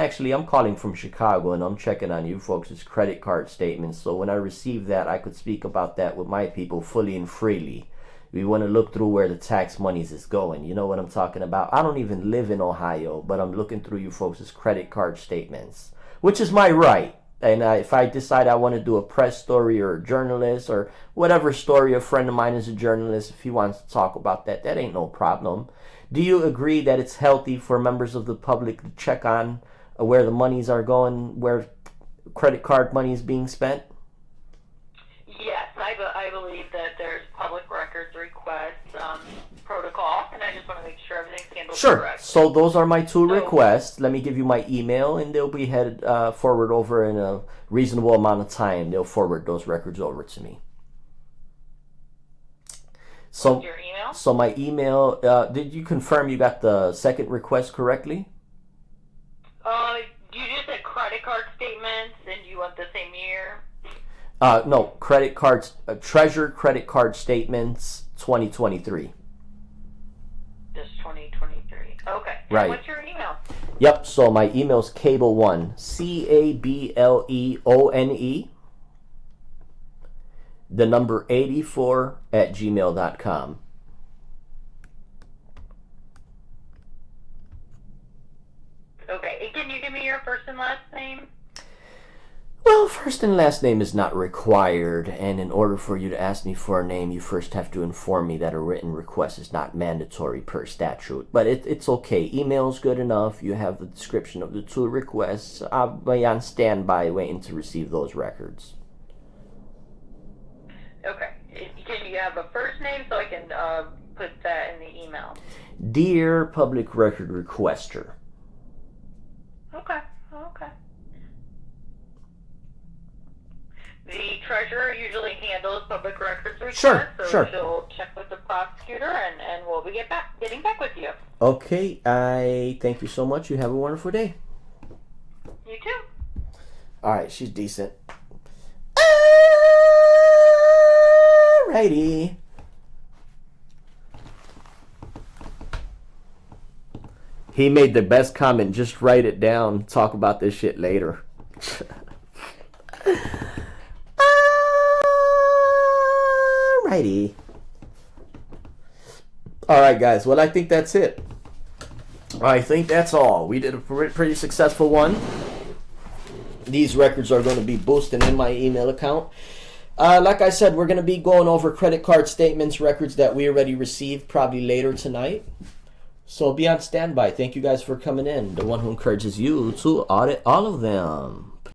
calling from Chicago and I'm checking on you folks' credit card statements. So when I receive that, I could speak about that with my people fully and freely. We want to look through where the tax monies is going. You know what I'm talking about? I don't even live in Ohio, but I'm looking through you folks' credit card statements, which is my right. And if I decide I want to do a press story or a journalist or whatever story, a friend of mine is a journalist, if he wants to talk about that, that ain't no problem. Do you agree that it's healthy for members of the public to check on where the monies are going, where credit card money is being spent? Yes, I believe that there's public records request protocol, and I just want to make sure everything's handled correctly. So those are my 2 requests. Let me give you my email, and they'll be headed forward over in a reasonable amount of time. They'll forward those records over to me. So, what's your email? So my email, did you confirm you got the second request correctly? You just said credit card statements, and you want the same year? No, credit cards, Treasure credit card statements 2023. Just 2023. Okay. Right. And what's your email? Yep, so my email's Cable1, CABLEONE, the number 84 at gmail.com. Okay, and can you give me your first and last name? Well, first and last name is not required, and in order for you to ask me for a name, you first have to inform me that a written request is not mandatory per statute. But it's okay. Email's good enough. You have the description of the 2 requests. I'll be on standby waiting to receive those records. Okay. Can you have a first name so I can put that in the email? Dear Public Record Requester. Okay. The treasurer usually handles public records requests, Sure. she'll check with the prosecutor and we'll be getting back with you. Okay, I thank you so much. You have a wonderful day. You too. Alright, she's decent. Alrighty. He made the best comment. Just write it down. Talk about this shit later. Alrighty. Alright, guys. Well, I think that's it. I think that's all. We did a pretty successful one. These records are going to be boosted in my email account. Like I said, we're going to be going over credit card statements, records that we already received probably later tonight. So be on standby. Thank you guys for coming in. The one who encourages you to audit all of them.